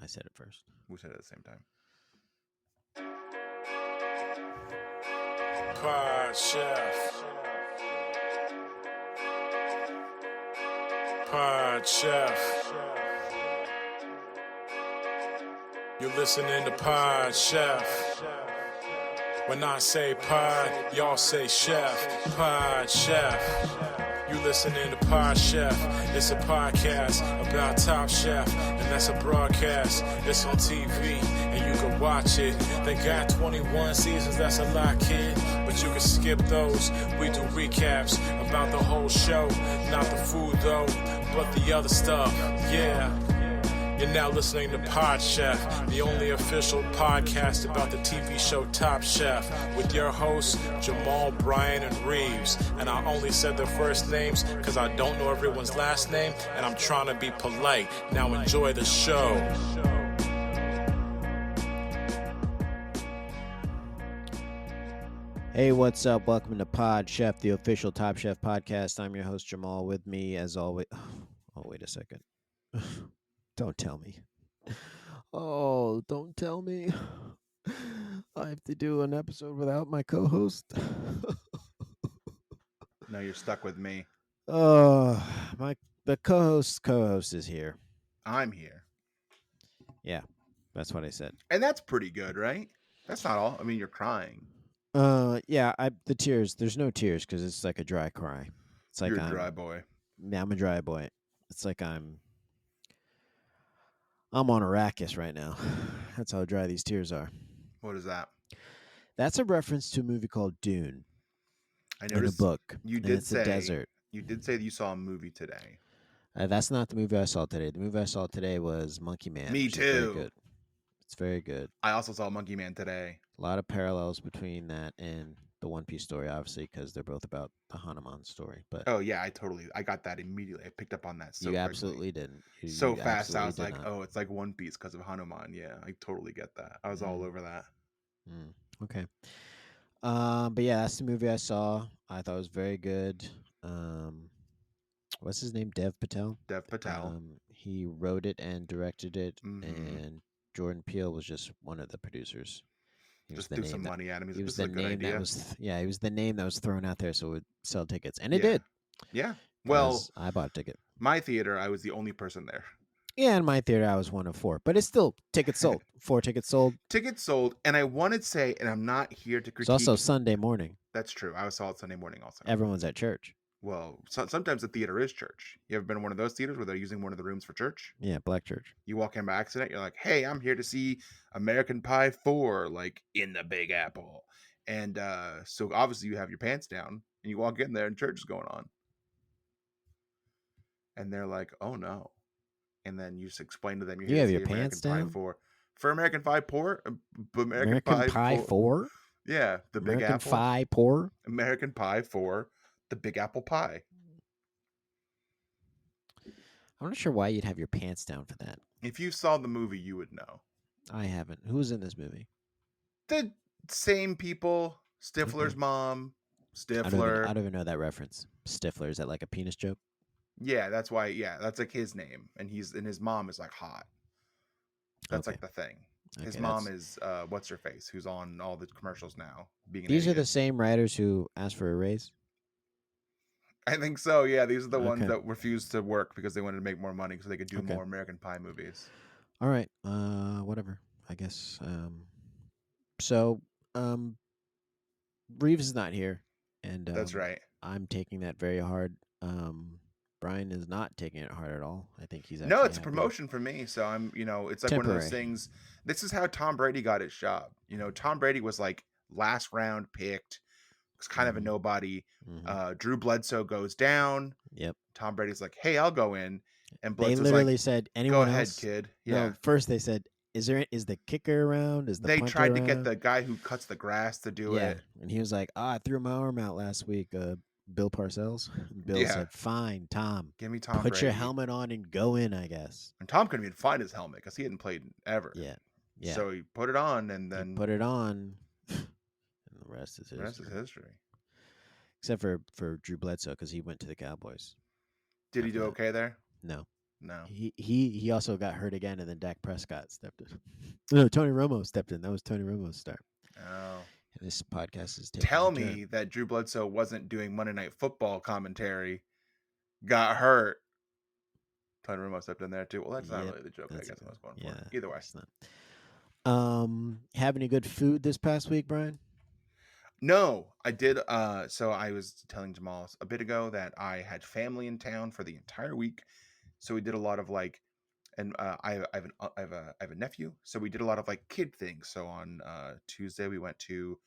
said it first. We said it at the same time. Pod Chef. Pod Chef. You're listening to Pod Chef. When I say pod, y'all say chef. Pod Chef. You listening to Pod Chef. It's a podcast about Top Chef, and that's a broadcast. It's on TV, and you can watch it. They got 21 seasons, that's a lot, kid. But you can skip those. We do recaps about the whole show. Not the food, though, but the other stuff. Yeah. You're now listening to Pod Chef, the only official podcast about the TV show Top Chef, with your hosts, Jamal, Brian, and Reeves. And I only said their first names because I don't know everyone's last name, and I'm trying to be polite. Now enjoy the show. Hey, what's up? Welcome to Pod Chef, the official Top Chef podcast. I'm your host, Jamal. With me, as always... Oh, wait a second. Don't tell me. Oh, don't tell me. I have to do an episode without my co-host. No, you're stuck with me. The co-host is here. I'm here. Yeah, that's what I said. And that's pretty good, right? That's not all. I mean, you're crying. Yeah, the tears. There's no tears because it's like a dry cry. It's like You're a dry boy. Yeah, I'm a dry boy. It's like I'm on Arrakis right now. That's how dry these tears are. What is that? That's a reference to a movie called Dune. I noticed in a book. You did say a desert. You did say that you saw a movie today. That's not the movie I saw today. The movie I saw today was Monkey Man. Me which is very too. good. It's very good. I also saw Monkey Man today. A lot of parallels between that and the One Piece story, obviously, because they're both about the Hanuman story. But oh yeah, I got that immediately. I picked up on that. So you quickly. Absolutely didn't. So fast, I was like, oh, it's like One Piece because of Hanuman. Yeah, I totally get that. I was all over that. Okay. But yeah, that's the movie I saw. I thought it was very good. What's his name? Dev Patel. Dev Patel. He wrote it and directed it, Mhm. and Jordan Peele was just one of the producers. He Just threw some money at him. He was the name that was he was the name that was thrown out there so it would sell tickets, and it Yeah. did. Yeah. Well, I bought a ticket. My theater, I was the only person there. Yeah, in my theater, I was one of 4, but it's still tickets sold. 4 tickets sold. Tickets sold, and I want to say, and I'm not here to critique. It's also Sunday morning. That's true. I saw it Sunday morning also. Everyone's at church. Well, sometimes the theater is church. You ever been in one of those theaters where they're using one of the rooms for church? Yeah, black church. You walk in by accident, you're like, hey, I'm here to see American Pie 4, like, in the Big Apple. And so obviously you have your pants down, and you walk in there, and church is going on. And they're like, oh, no. And then you just explain to them, you have your pants American down? Pie 4. For American Pie 4? American Pie 4? Yeah, the Big Apple. American Pie 4? American Pie 4, the Big Apple Pie. I'm not sure why you'd have your pants down for that. If you saw the movie, you would know. I haven't. Who's in this movie? The same people. Stifler's mom. Stifler. I don't even know that reference. Stifler, is that like a penis joke? Yeah, that's why. Yeah, that's like his name, and his mom is like hot. That's like the thing. His mom is what's her face, who's on all the commercials now. These are the same writers who asked for a raise. I think so. Yeah, these are the ones that refused to work because they wanted to make more money so they could do more American Pie movies. All right, whatever. I guess. So, Reeves is not here, and that's right. I'm taking that very hard. Brian is not taking it hard at all. I think he's no. It's a promotion for me, so I'm. It's like one of those things. This is how Tom Brady got his job. Tom Brady was like last round picked. Was kind of a nobody. Drew Bledsoe goes down. Yep. Tom Brady's like, "Hey, I'll go in." And Bledsoe's they literally like, said, "Anyone go else?" ahead, kid. Yeah. No, first they said, "Is the kicker around? Is the they punter tried to around?" get the guy who cuts the grass to do it, and he was like, "I threw my arm out last week." Bill Parcells. And Bill said, "Fine, Tom. Give me Tom. Put Brady. your helmet on and go in, I guess." And Tom couldn't even find his helmet because he hadn't played ever. Yeah. So he put it on, and then put it on, and the rest is history. Except for Drew Bledsoe because he went to the Cowboys. Did he do okay there? No. No. He also got hurt again, and then Dak Prescott stepped in. No, Tony Romo stepped in. That was Tony Romo's start. Oh. And this podcast is taking Tell a me turn. that Drew Bledsoe wasn't doing Monday Night Football commentary, got hurt. Tony Romo stepped in there too. Well, that's not really the joke. I guess I was going for. Either way, it's not. Have any good food this past week, Brian? No, I did. So I was telling Jamal a bit ago that I had family in town for the entire week. So we did a lot of like, and I have a nephew. So we did a lot of like kid things. So on Tuesday we went to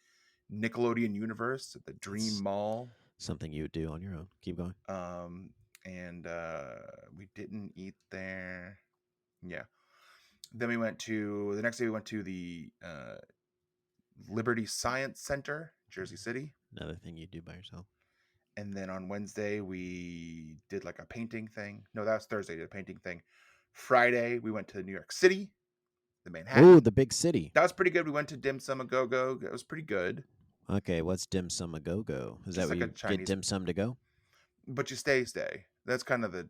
Nickelodeon Universe at the Dream Mall. Something you would do on your own. Keep going. And we didn't eat there. Yeah. Then we went to the next day. We went to the Liberty Science Center, Jersey City. Another thing you do by yourself. And then on Wednesday we did like a painting thing. No, that was Thursday. Did a painting thing. Friday we went to New York City, the Manhattan. Oh, the big city. That was pretty good. We went to Dim Sum A Go Go. It was pretty good. Okay, what's Dim Sum A Go Go? Is that where you get dim sum to go? But you stay. That's kind of the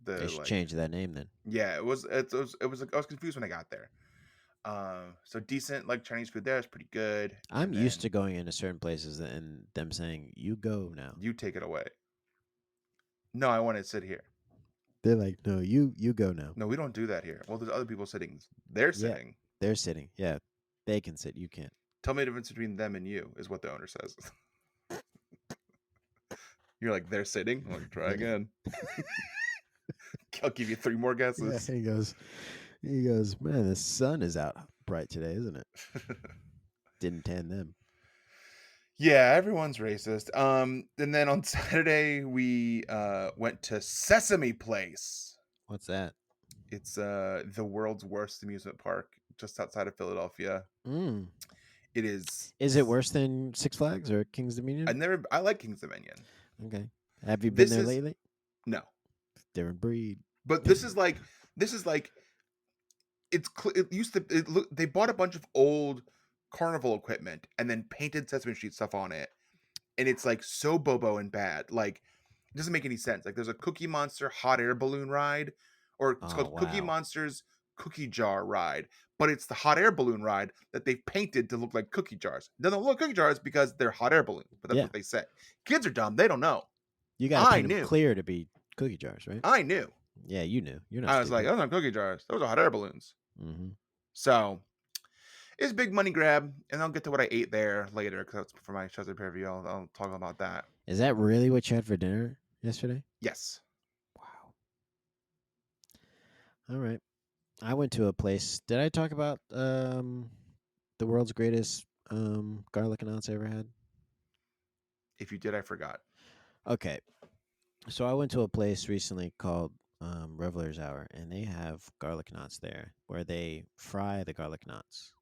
They should change that name then. Yeah, it was. I was confused when I got there. So decent like Chinese food there is pretty good. I'm used to going into certain places and them saying, "You go now. You take it away." No, I want to sit here. They're like, "No, you go now." No, we don't do that here. Well, there's other people sitting. They're sitting. Yeah, they're sitting. Yeah, they can sit. You can't. Tell me the difference between them and you is what the owner says. You're like, they're sitting. I'm like, try again. I'll give you 3 more guesses. Yeah, he goes, man, the sun is out bright today, isn't it? Didn't tan them. Yeah, everyone's racist. And then on Saturday we went to Sesame Place. What's that? It's the world's worst amusement park just outside of Philadelphia. It is. Is it worse than Six Flags or King's Dominion? I like King's Dominion. Okay. Have you been there lately? No. Different breed. But this is like they bought a bunch of old carnival equipment and then painted Sesame Street stuff on it, and it's like so bobo and bad. Like it doesn't make any sense. Like there's a Cookie Monster hot air balloon ride, or it's called Cookie Monster's Cookie Jar Ride, but it's the hot air balloon ride that they've painted to look like cookie jars. It doesn't look like cookie jars because they're hot air balloons, but that's what they say. Kids are dumb; they don't know. You got to paint them clear to be cookie jars, right? I knew. Yeah, you knew. You're not. I was like, those aren't cookie jars; those are hot air balloons. Mm-hmm. So it's a big money grab, and I'll get to what I ate there later because that's for my Shazzy review. I'll talk about that. Is that really what you had for dinner yesterday? Yes. Wow. All right. I went to a place. Did I talk about the world's greatest garlic knots I ever had? If you did, I forgot. Okay. So I went to a place recently called Reveler's Hour, and they have garlic knots there where they fry the garlic knots.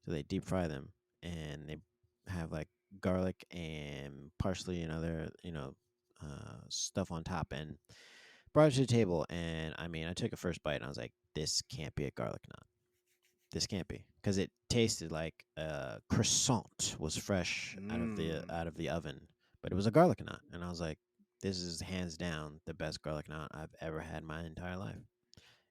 So they deep fry them, and they have like garlic and parsley and other, stuff on top, and brought it to the table. And I mean, I took a first bite, and I was like, this can't be a garlic knot. This can't be, because it tasted like croissant was fresh out of the oven, but it was a garlic knot, and I was like, this is hands down the best garlic knot I've ever had in my entire life.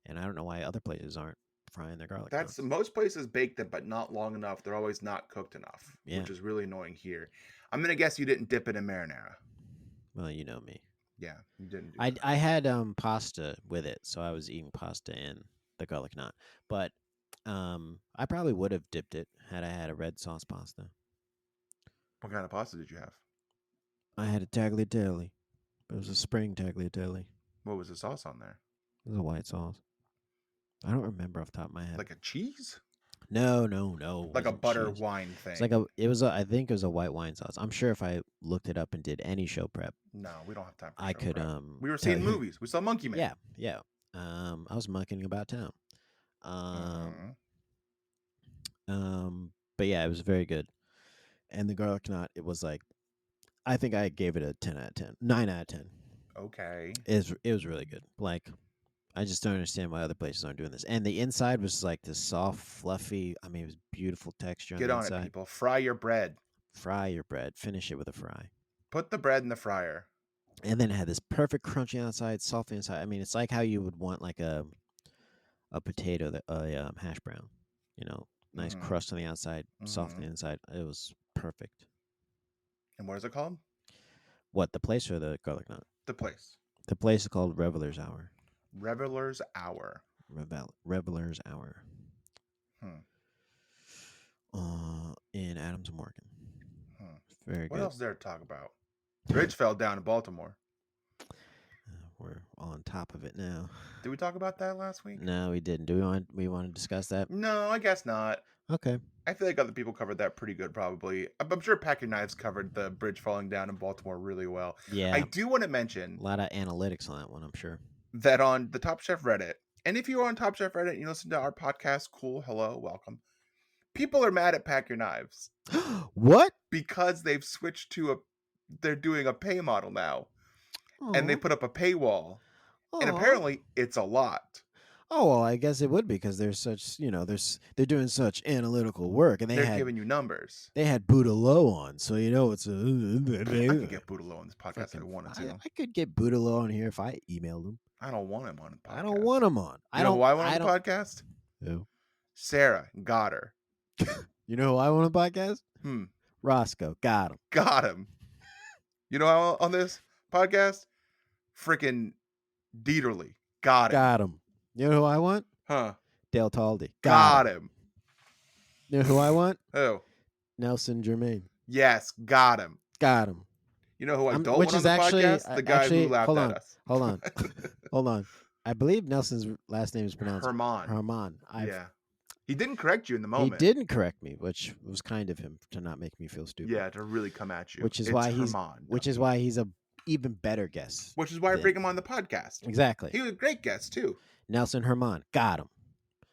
And I don't know why other places aren't frying their garlic knots. Most places bake them, but not long enough. They're always not cooked enough, which is really annoying here. I'm gonna guess you didn't dip it in marinara. Well, you know me. Yeah, you didn't. I had pasta with it, so I was eating pasta and the garlic knot. But I probably would have dipped it had I had a red sauce pasta. What kind of pasta did you have? I had a tagliatelle. It was a spring tagliatelle. What was the sauce on there? It was a white sauce. I don't remember off the top of my head. Like a cheese? No. Like a butter wine thing. It's like I think it was a white wine sauce. I'm sure if I looked it up and did any show prep. No, we don't have time for I could prep. We were seeing movies. We saw Monkey Man. Yeah. I was monkeying about town. But yeah, it was very good. And the garlic knot, it was like, I think I gave it a 10 out of 10. 9 out of 10. Okay. It was really good. Like, I just don't understand why other places aren't doing this. And the inside was like this soft, fluffy. I mean, it was beautiful texture. Get on it, people. Fry your bread. Fry your bread. Finish it with a fry. Put the bread in the fryer. and then it had this perfect crunchy outside, salty inside. I mean, it's like how you would want like a potato, that hash brown, you know, nice Mm-hmm. crust on the outside, soft on Mm-hmm. the inside. It was perfect. And what is it called? What, the place or the garlic nut? The place. The place is called Reveler's Hour. Reveler's Hour. Reveler's Hour. Hmm. In Adams Morgan. Hmm. Very What good. else is there to talk about? Bridge fell down in Baltimore. We're on top of it now. Did we talk about that last week? No, we didn't. Do we want to discuss that? No, I guess not. Okay. I feel like other people covered that pretty good, probably. I'm sure Pack Your Knives covered the bridge falling down in Baltimore really well. Yeah. I do want to mention a lot of analytics on that one, I'm sure. that on the Top Chef Reddit, and if you're on Top Chef Reddit and you listen to our podcast, cool, hello, welcome. People are mad at Pack Your Knives. What? Because they've switched to they're doing a pay model now. Aww. And they put up a paywall. Aww. And apparently it's a lot. Oh, well, I guess it would be because there's such, they're doing such analytical work, and they're giving you numbers. They had Buddha Low on, so it's a. I could get Buddha Low on this podcast if I wanted to. I could get Buddha Low on here if I emailed him. I don't want him on the podcast. I don't want him on. You know who I want on the podcast? Who? Sarah. Got her. You know who I want on the podcast? Roscoe. Got him. Got him. You know how on this podcast? Freaking Dieterly. Got him. Got him. You know who I want? Huh. Dale Taldy. Got him. You know who I want? Who? Nelson Germain. Yes, got him. Got him. You know who I don't want on the podcast? The guy who laughed at us. Hold on. Hold on. I believe Nelson's last name is pronounced Herman. Herman. Yeah. He didn't correct you in the moment. He didn't correct me, which was kind of him to not make me feel stupid. Yeah, to really come at you. Which is why he's a even better guest. Which is why I bring him on the podcast. Exactly. He was a great guest too. Nelson Herman. Got him.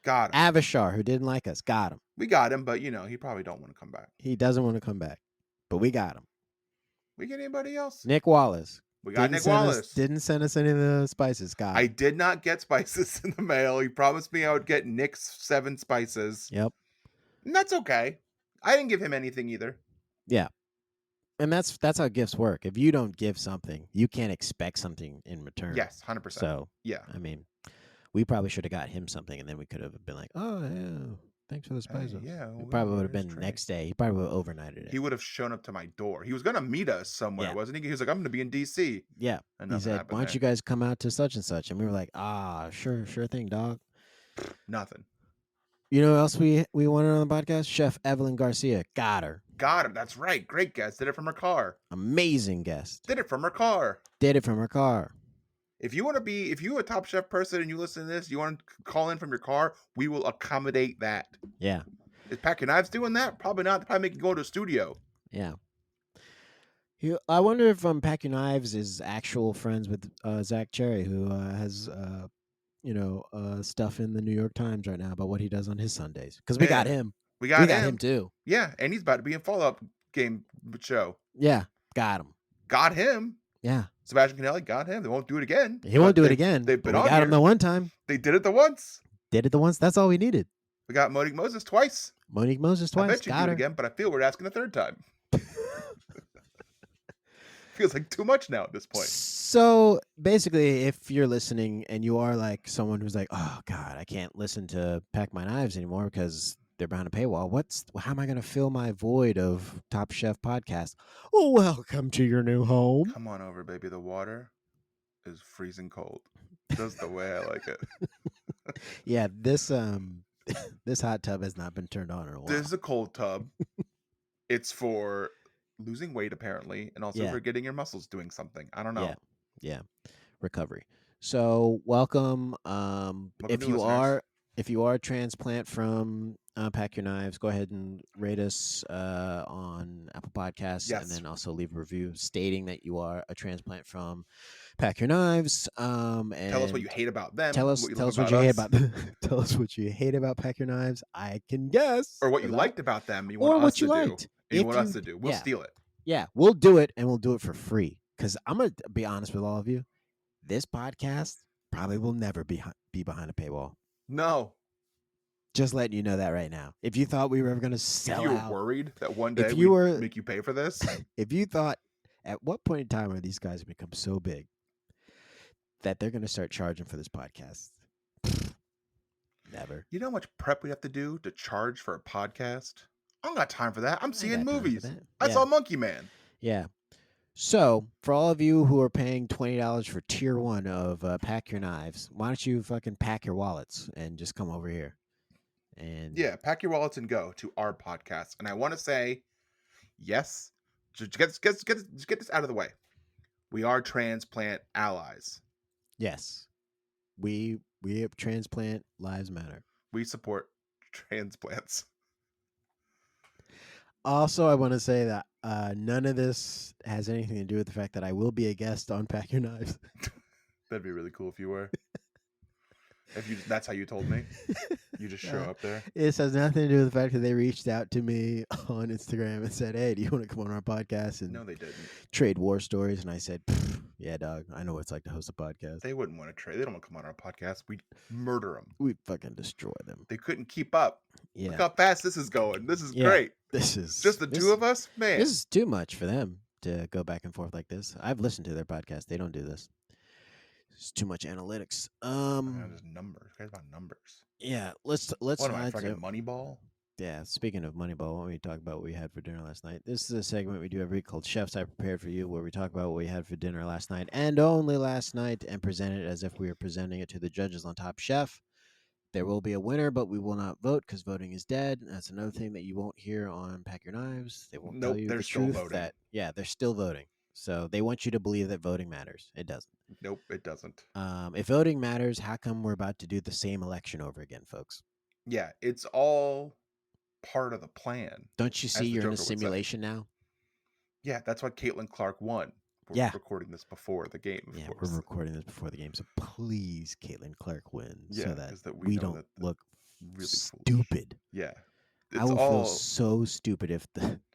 Got him. Avishar, who didn't like us. Got him. We got him, but he probably don't want to come back. He doesn't want to come back. But we got him. We get anybody else? Nick Wallace. We got Nick Wallace. Didn't send us any of the spices. I did not get spices in the mail. He promised me I would get Nick's 7 spices. Yep. And that's okay. I didn't give him anything either. Yeah. And that's how gifts work. If you don't give something, you can't expect something in return. Yes, 100%. So, yeah. I mean, we probably should have got him something, and then we could have been like, oh, yeah, thanks for the spices. Yeah. It probably would have been the next day. He probably would have overnighted it. He would have shown up to my door. He was going to meet us somewhere, wasn't he? He was like, I'm going to be in D.C. Yeah. And he said, why don't you guys come out to such and such? And we were like, sure thing, dog. Nothing. You know who else we wanted on the podcast? Chef Evelyn Garcia. Got her. That's right. Great guest. Did it from her car. Amazing guest. Did it from her car. If you're a Top Chef person and you listen to this, you want to call in from your car, we will accommodate that. Yeah. Is Pack Your Knives doing that? Probably not. They probably make you go to a studio. Yeah. I wonder if Pack Your Knives is actual friends with Zach Cherry, who has stuff in the New York Times right now about what he does on his Sundays. Because we got him. We got him too. Yeah, and he's about to be in Fallout game show. Yeah, got him. Got him. Yeah. Sebastian Canelli got him. They won't do it again. He won't do it again. They've been on got him the one time. They did it the once. That's all we needed. We got Monique Moses twice. I bet you do it again, but I feel we're asking a third time. Feels like too much now at this point. So basically, if you're listening and you are like someone who's like, oh God, I can't listen to Pack My Knives anymore because they're behind a paywall. How am I going to fill my void of Top Chef podcast? Oh, welcome to your new home. Come on over, baby. The water is freezing cold. Just the way I like it. Yeah, this this hot tub has not been turned on in a while. This is a cold tub. It's for losing weight apparently, and also for getting your muscles doing something. I don't know. Yeah. Recovery. So welcome. If you are a transplant from Pack Your Knives, go ahead and rate us on Apple Podcasts, and then also leave a review stating that you are a transplant from Pack Your Knives. And tell us what you hate about them. Tell us what you hate about them. Tell us what you hate about Pack Your Knives. I can guess. Or what you liked about them. You want us to do. You want us to do. We'll steal it. Yeah, we'll do it, and we'll do it for free. Because I'm going to be honest with all of you. This podcast probably will never be behind a paywall. No. Just letting you know that right now. If you thought we were ever going to sell out. If you were worried that one day we would make you pay for this. If you thought At what point in time are these guys become so big that they're going to start charging for this podcast? Never. You know how much prep we have to do to charge for a podcast? I don't got time for that. I'm seeing movies. I saw Monkey Man. Yeah. So, for all of you who are paying $20 for tier 1 of Pack Your Knives, why don't you fucking pack your wallets and just come over here? And yeah, pack your wallets and go to our podcast. And I want to say, yes, just get this out of the way. We are transplant allies. Yes. We have Transplant Lives Matter. We support transplants. Also, I want to say that none of this has anything to do with the fact that I will be a guest on Pack Your Knives. That'd be really cool if you were. That's how you told me. You just show up there. This has nothing to do with the fact that they reached out to me on Instagram and said, "Hey, do you want to come on our podcast?" And no, they didn't. Trade war stories. And I said, "Yeah, dog. I know what it's like to host a podcast." They wouldn't want to trade. They don't want to come on our podcast. We'd murder them. We'd fucking destroy them. They couldn't keep up. Yeah. Look how fast this is going. This is great. This is just the two of us, man. This is too much for them to go back and forth like this. I've listened to their podcast. They don't do this. It's too much analytics. Just numbers. Guys about numbers. Yeah, let's. What am I, fucking Moneyball? Yeah, speaking of Moneyball, why don't we talk about what we had for dinner last night? This is a segment we do every week called Chefs I Prepared for You, where we talk about what we had for dinner last night and only last night, and present it as if we were presenting it to the judges on Top Chef. There will be a winner, but we will not vote because voting is dead. That's another thing that you won't hear on Pack Your Knives. They won't tell you the truth that they're still voting. So they want you to believe that voting matters. It doesn't. Nope, it doesn't. If voting matters, how come we're about to do the same election over again, folks? Yeah, it's all part of the plan. Don't you see you're in a simulation now? Yeah, that's why Caitlin Clark won. We're recording this before the game. Of course. We're recording this before the game, so please, Caitlin Clark win, so that we don't look really stupid. Foolish. Yeah, I will feel so stupid if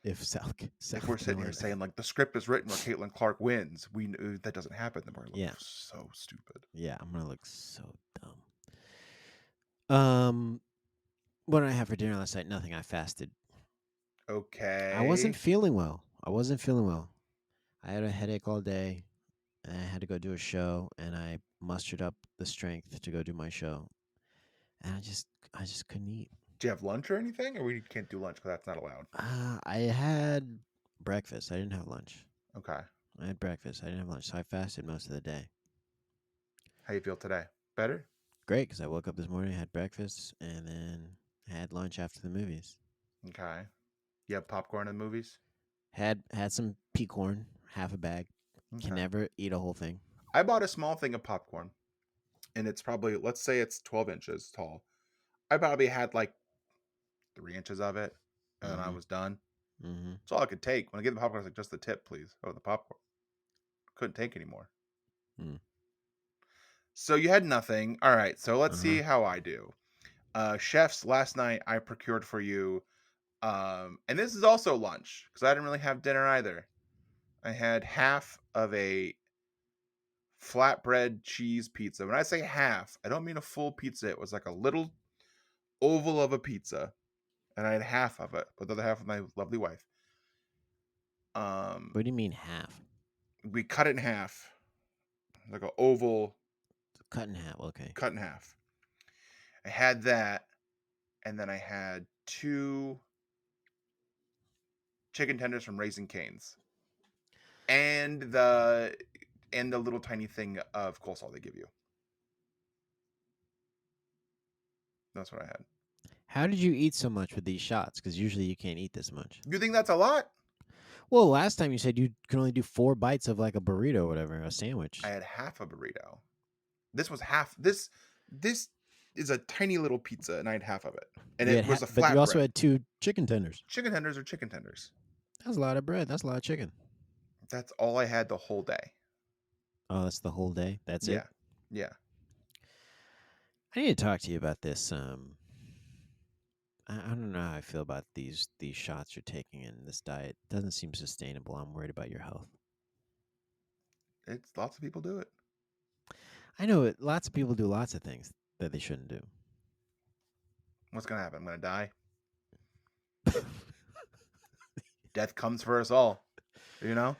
we're sitting here saying like the script is written where Caitlin Clark wins. We know that doesn't happen. Then we're gonna look so stupid. Yeah, I'm gonna look so dumb. What did I have for dinner last night? Nothing. I fasted. Okay. I wasn't feeling well. I had a headache all day, and I had to go do a show, and I mustered up the strength to go do my show, and I just couldn't eat. Do you have lunch or anything, or we can't do lunch because that's not allowed? I had breakfast. I didn't have lunch. Okay. I had breakfast. I didn't have lunch, so I fasted most of the day. How you feel today? Better? Great, because I woke up this morning, had breakfast, and then had lunch after the movies. Okay. You have popcorn in the movies? Had some pea corn, half a bag. Okay. Can never eat a whole thing. I bought a small thing of popcorn, and it's probably, let's say it's 12 inches tall. I probably had like 3 inches of it, and I was done. Mm-hmm. That's all I could take. When I get the popcorn, I was like, just the tip, please. Oh, the popcorn. Couldn't take anymore. So you had nothing. All right, so let's see how I do. Chefs, last night I procured for you, and this is also lunch, because I didn't really have dinner either. I had half of a flatbread cheese pizza. When I say half, I don't mean a full pizza. It was like a little oval of a pizza, and I had half of it, but the other half of my lovely wife. What do you mean half? We cut it in half, like an oval. Cut in half, okay. Cut in half. I had that, and then I had 2 chicken tenders from Raising Cane's, and the little tiny thing of coleslaw they give you. That's what I had. How did you eat so much with these shots? Because usually you can't eat this much. You think that's a lot? Well, last time you said you can only do 4 bites of like a burrito or whatever, a sandwich. I had half a burrito. This was half. This is a tiny little pizza, and I had half of it. And it was a flatbread. But you also had 2 chicken tenders. Chicken tenders are chicken tenders. That's a lot of bread. That's a lot of chicken. That's all I had the whole day. Oh, that's the whole day? That's it? Yeah. I need to talk to you about this. I don't know how I feel about these shots you're taking in this diet. It doesn't seem sustainable. I'm worried about your health. It's lots of people do it. I know it. Lots of people do lots of things that they shouldn't do. What's going to happen? I'm going to die? Death comes for us all, you know?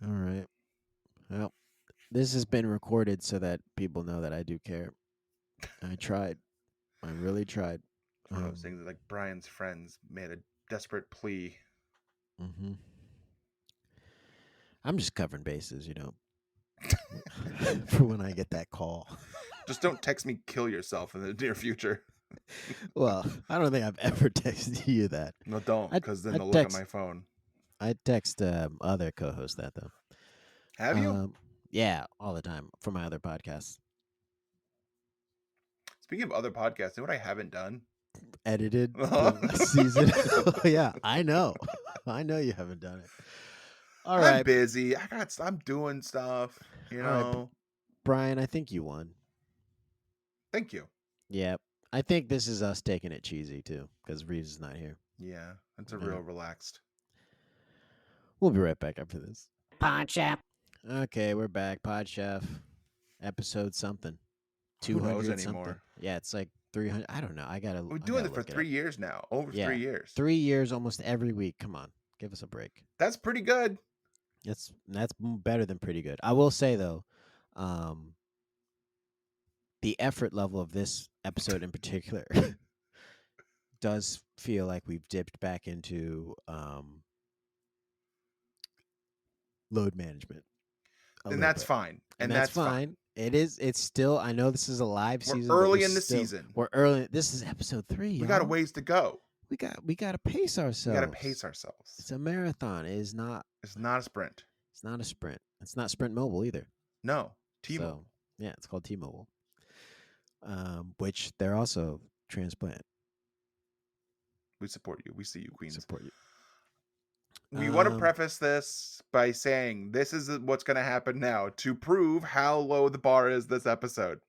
All right. Well, this has been recorded so that people know that I do care. I tried. I really tried. It's one of those things that, like, Brian's friends made a desperate plea. Mm-hmm. I'm just covering bases, for when I get that call. Just don't text me kill yourself in the near future. Well, I don't think I've ever texted you that. No, don't, because then I they'll look at my phone. I text other co-hosts that, though. Have you? Yeah, all the time for my other podcasts. Speaking of other podcasts, you know what I haven't done? Edited the season. Yeah, I know. I know you haven't done it. All right. I'm busy. I'm doing stuff, All right, Brian, I think you won. Thank you. Yeah. I think this is us taking it cheesy, too, because Reeves is not here. Yeah, it's a real relaxed. We'll be right back after this. Pod Chef. Okay, we're back. Pod Chef. Episode something. 200 200 anymore. Something. Yeah, it's like 300. I don't know. We're doing it for 3 years now. Over 3 years. 3 years almost every week. Come on. Give us a break. That's pretty good. That's better than pretty good. I will say, though, the effort level of this episode in particular does feel like we've dipped back into load management. And that's fine. And that's fine. It is. It's still. I know this is a live season. We're early in the season. We're early. This is episode 3. We got a ways to go. We got to pace ourselves. We got to pace ourselves. It's a marathon. It is not. It's not a sprint. It's not a sprint. It's not Sprint Mobile either. No, T-Mobile. So, yeah, it's called T-Mobile. Which they're also transplant. We support you. We see you, Queens. Support you. We want to preface this by saying this is what's going to happen now to prove how low the bar is this episode.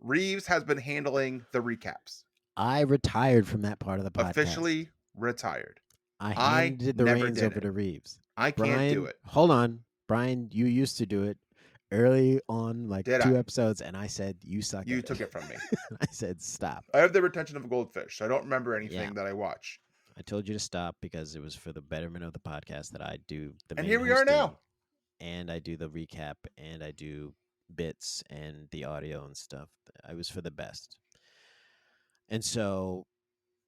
Reeves has been handling the recaps. I retired from that part of the podcast. Officially retired. I handed the reins over to Reeves. I can't do it. Hold on. Brian, you used to do it early on, like Did 2 I? episodes, and I said, you suck You at took it. it from me. I said, stop. I have the retention of a goldfish, so I don't remember anything that I watch. I told you to stop because it was for the betterment of the podcast that I do the And main here we are now. And I do the recap, and I do bits and the audio and stuff. I was for the best. And so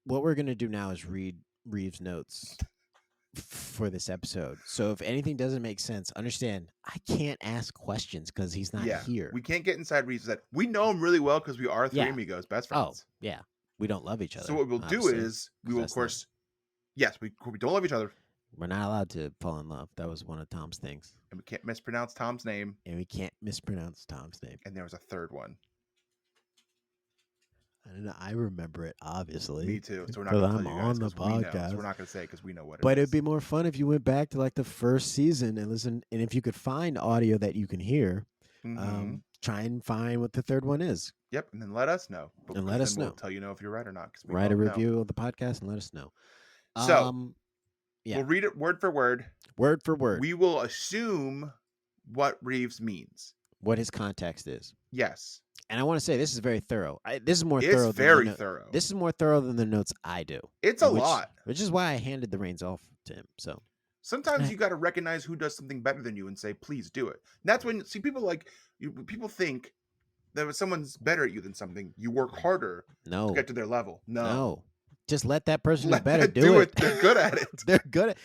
what we're going to do now is read Reeves' notes for this episode. So if anything doesn't make sense, understand I can't ask questions because he's not here. We can't get inside Reeves' head. We know him really well because we are three amigos, best friends. Oh, yeah. We don't love each other. So what we'll do is we will, of course, yes, we don't love each other. We're not allowed to fall in love. That was one of Tom's things. And we can't mispronounce Tom's name. And we can't mispronounce Tom's name. And there was a third one. I don't know. I remember it, obviously. Me too. So we're not going to tell you guys on the podcast. So we're not going to say it because we know what it is. But it'd be more fun if you went back to like the first season and listen. And if you could find audio that you can hear, try and find what the third one is. Yep. And then let us know. And let us know. We'll tell you know if you're right or not. Write a review of the podcast and let us know. So we'll read it word for word. Word for word. We will assume what Reeves means. What his context is. Yes. And I want to say this is very thorough. This is more it's thorough. Very thorough. This is more thorough than the notes I do. It's a lot. Which is why I handed the reins off to him. So sometimes you got to recognize who does something better than you and say, please do it. And that's when people people think that if someone's better at you than something, you work harder to get to their level. No. Just let that person who's better do it. They're good at it. They're good at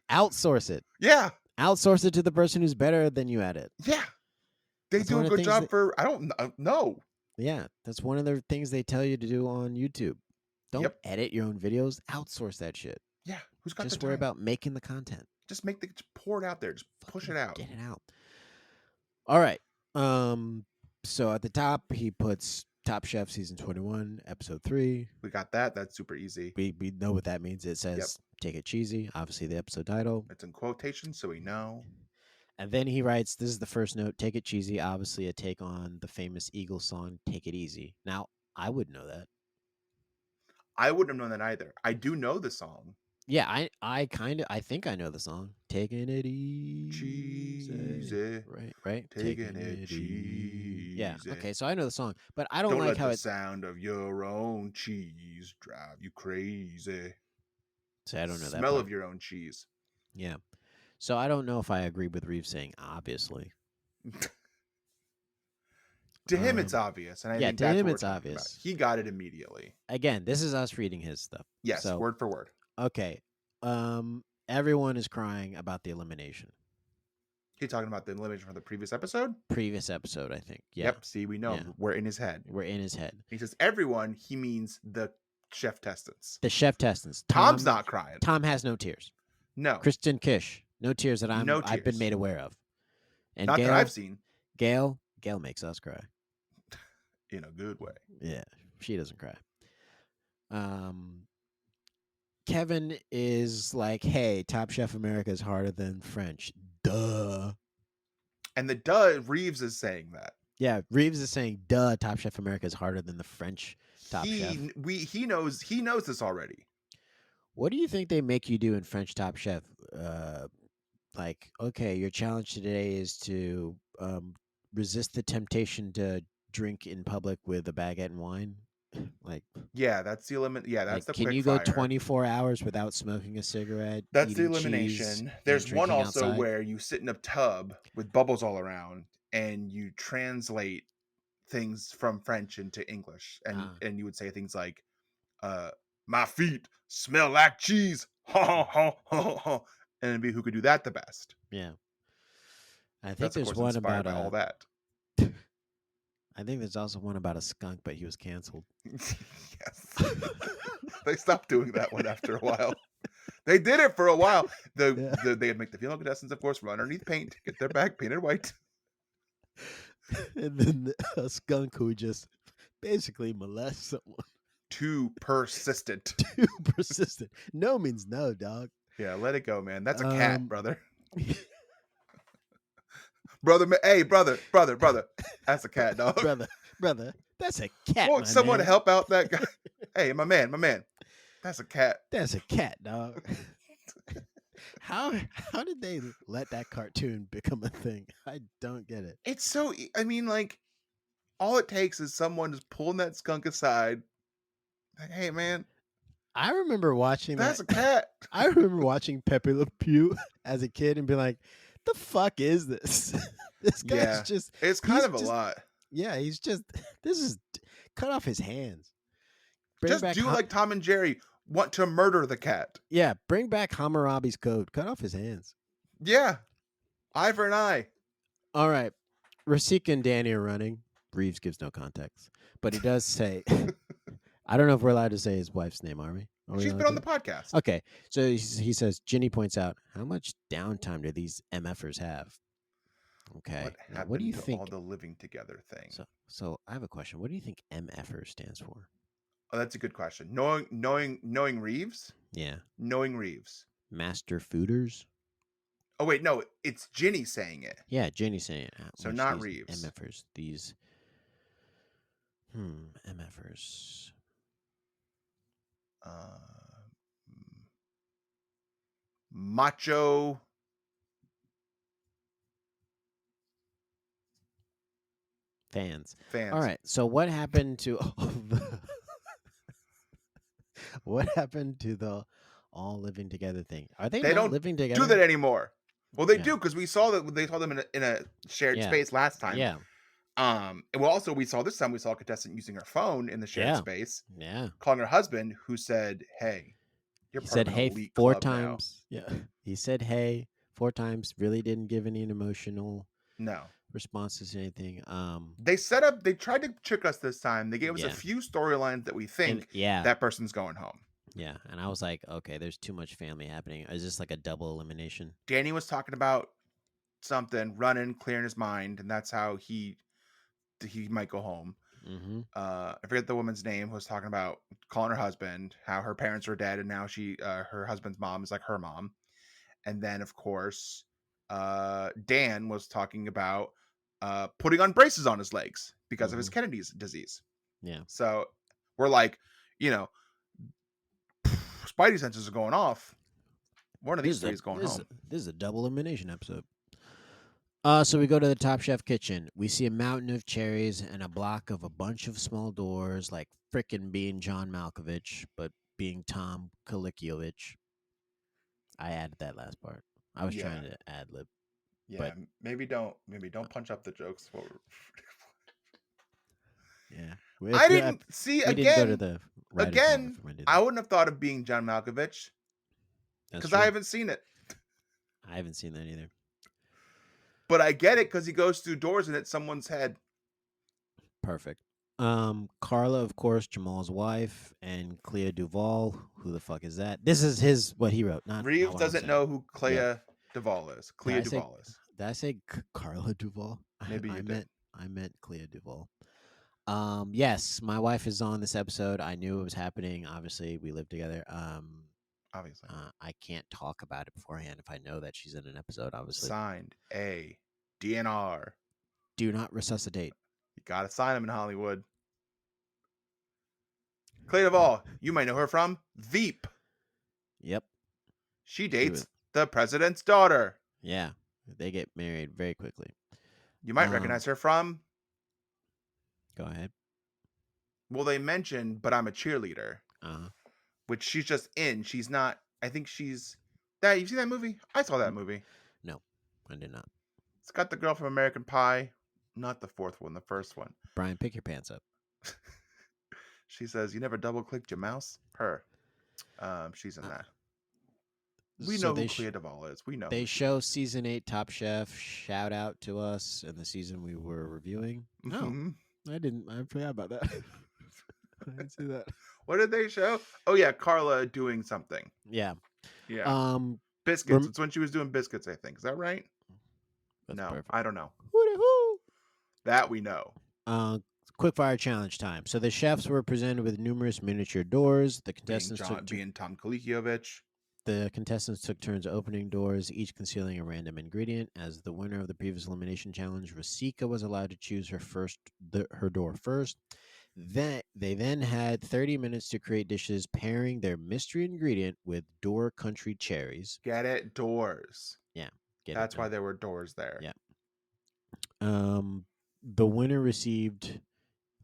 outsource it. Yeah. Outsource it to the person who's better than you at it. Yeah. They do a good job I don't know. Yeah. That's one of the things they tell you to do on YouTube. Don't edit your own videos. Outsource that shit. Yeah. Who's got Just worry about making the content. Just pour it out there. Just push it out. Get it out. All right. So at the top, he puts Top Chef Season 21, Episode 3. We got that. That's super easy. We know what that means. It says, take it cheesy. Obviously, the episode title. It's in quotations, so we know. And then he writes, this is the first note, take it cheesy. Obviously, a take on the famous Eagles song, Take It Easy. Now, I wouldn't know that. I wouldn't have known that either. I do know the song. Yeah, I think I know the song. Taking it easy. Cheesy. Right. Taking it cheesy. Yeah, okay, so I know the song. But I don't like how the sound of your own cheese drive you crazy. So I don't know that. Smell of your own cheese. Yeah. So I don't know if I agree with Reeves saying obviously. To him, it's obvious, and I think to that's him what we're it's talking obvious. about. He got it immediately. Again, this is us reading his stuff. Yes, so, word for word. Okay. Everyone is crying about the elimination. He's talking about the elimination from the previous episode? Previous episode, I think. Yeah. Yep, see, we know. Yeah. We're in his head. We're in his head. He says everyone, he means the Chef Testants. The Chef Testants. Tom's not crying. Tom has no tears. No. Kristen Kish, no tears that I've been made aware of. And not Gail, that I've seen. Gail makes us cry. In a good way. Yeah, she doesn't cry. Kevin is like, hey, Top Chef America is harder than French. Duh. And the duh, Reeves is saying that. Yeah, Reeves is saying, duh, Top Chef America is harder than the French Top Chef. He knows this already. What do you think they make you do in French Top Chef? Like, okay, your challenge today is to resist the temptation to drink in public with a baguette and wine. Like, yeah, that's the limit. Yeah, that's like, the. Can you go 24 hours without smoking a cigarette? That's the elimination. There's one also outside, where you sit in a tub with bubbles all around and you translate things from French into English, and you would say things like, "My feet smell like cheese," and it'd be who could do that the best. Yeah, I think there's one about all that. I think there's also one about a skunk, but he was canceled. Yes. They stopped doing that one after a while. They did it for a while. They'd make the female contestants, of course, run underneath paint, get their back painted white. And then a skunk who just basically molests someone. Too persistent. Too persistent. No means no, dog. Yeah, let it go, man. That's a cat, brother. brother. That's a cat, dog. Brother, that's a cat. Want someone to help out that guy? Hey, my man. That's a cat. That's a cat, dog. How did they let that cartoon become a thing? I don't get it. It's so. I mean, like, all it takes is someone just pulling that skunk aside. Like, hey, man. I remember watching That's a cat. I remember watching Pepe Le Pew as a kid and being like, the fuck is this? This guy's just. It's kind of a lot. Yeah, he's just. This is cut off his hands. Just do like Tom and Jerry want to murder the cat. Yeah, bring back Hammurabi's code. Cut off his hands. Yeah, eye for an eye. All right, Rasika and Danny are running. Reeves gives no context, but he does say. I don't know if we're allowed to say his wife's name, are we? She's been on the podcast. Okay, so he says, Ginny points out, how much downtime do these MFers have? Okay, what do you think? All the living together thing. So I have a question. What do you think MFer stands for? Oh, that's a good question. Knowing Reeves? Yeah. Knowing Reeves. Master Fooders? Oh, wait, no, it's Ginny saying it. Yeah, Ginny saying it. So not Reeves. MFers. These. MFers. Macho. Fans. All right. So what happened to what happened to the all living together thing? Are they not living together? Do that anymore? Well, they do, because we saw that they saw them in a shared space last time. Yeah. And we saw this time we saw a contestant using her phone in the shared space. Yeah. Calling her husband, who said, "Hey, you're part of an elite 4 club times." now. Yeah. He said, "Hey," 4 times. Really didn't give any emotional responses to anything. They tried to trick us this time. They gave us a few storylines that we think that person's going home. Yeah, and I was like, okay, there's too much family happening. Is this like a double elimination? Danny was talking about something, running, clearing his mind, and that's how he might go home. Mm-hmm. I forget the woman's name, who was talking about calling her husband, how her parents were dead, and now her husband's mom is like her mom. And then, of course, Dan was talking about putting on braces on his legs because of his Kennedy's disease. Yeah. So we're like, Spidey senses are going off. One of these three is going home. This is a double elimination episode. So we go to the Top Chef kitchen. We see a mountain of cherries and a block of a bunch of small doors, like frickin' being John Malkovich, but being Tom Kalikiovich. I added that last part. I was trying to ad lib. Yeah, but maybe don't punch up the jokes. Yeah, I didn't see we again. Didn't go to the again, I wouldn't have thought of being John Malkovich because I haven't seen it. I haven't seen that either. But I get it because he goes through doors and it's someone's head. Perfect. Carla, of course, Jamal's wife, and Clea Duvall. Who the fuck is that? This is what he wrote. Reeves doesn't know who Clea Duvall is. Clea Duvall is. Did I say Carla Duvall? Maybe you did. I meant Clea Duvall. Yes, my wife is on this episode. I knew it was happening. Obviously, we live together. Obviously, I can't talk about it beforehand if I know that she's in an episode. Obviously, signed a DNR. Do not resuscitate. You gotta sign him in Hollywood. Clea Duvall, you might know her from Veep. Yep. She dates the president's daughter. Yeah, they get married very quickly. You might recognize her from. Go ahead. Well, they mentioned, but I'm a cheerleader. Which she's just in. She's not. I think she's. Dad, you seen that movie? I saw that movie. No, I did not. It's got the girl from American Pie. Not the fourth one, the first one. Brian, pick your pants up. She says, "You never double-clicked your mouse?" Her. She's in that. We know who Clea Duvall is. We know. They show season 8 Top Chef. Shout out to us in the season we were reviewing. No, I didn't. I forgot about that. I didn't see that. What did they show? Oh yeah, Carla doing something. Yeah. Biscuits. It's when she was doing biscuits, I think. Is that right? No, perfect. I don't know. That we know. Quick fire challenge time. So the chefs were presented with numerous miniature doors. The contestants being Tom Kalikiovich. The contestants took turns opening doors, each concealing a random ingredient. As the winner of the previous elimination challenge, Rasika was allowed to choose her door first. They then had 30 minutes to create dishes pairing their mystery ingredient with door country cherries. Get it? Doors. Yeah. That's why there were doors there. Yeah. The winner received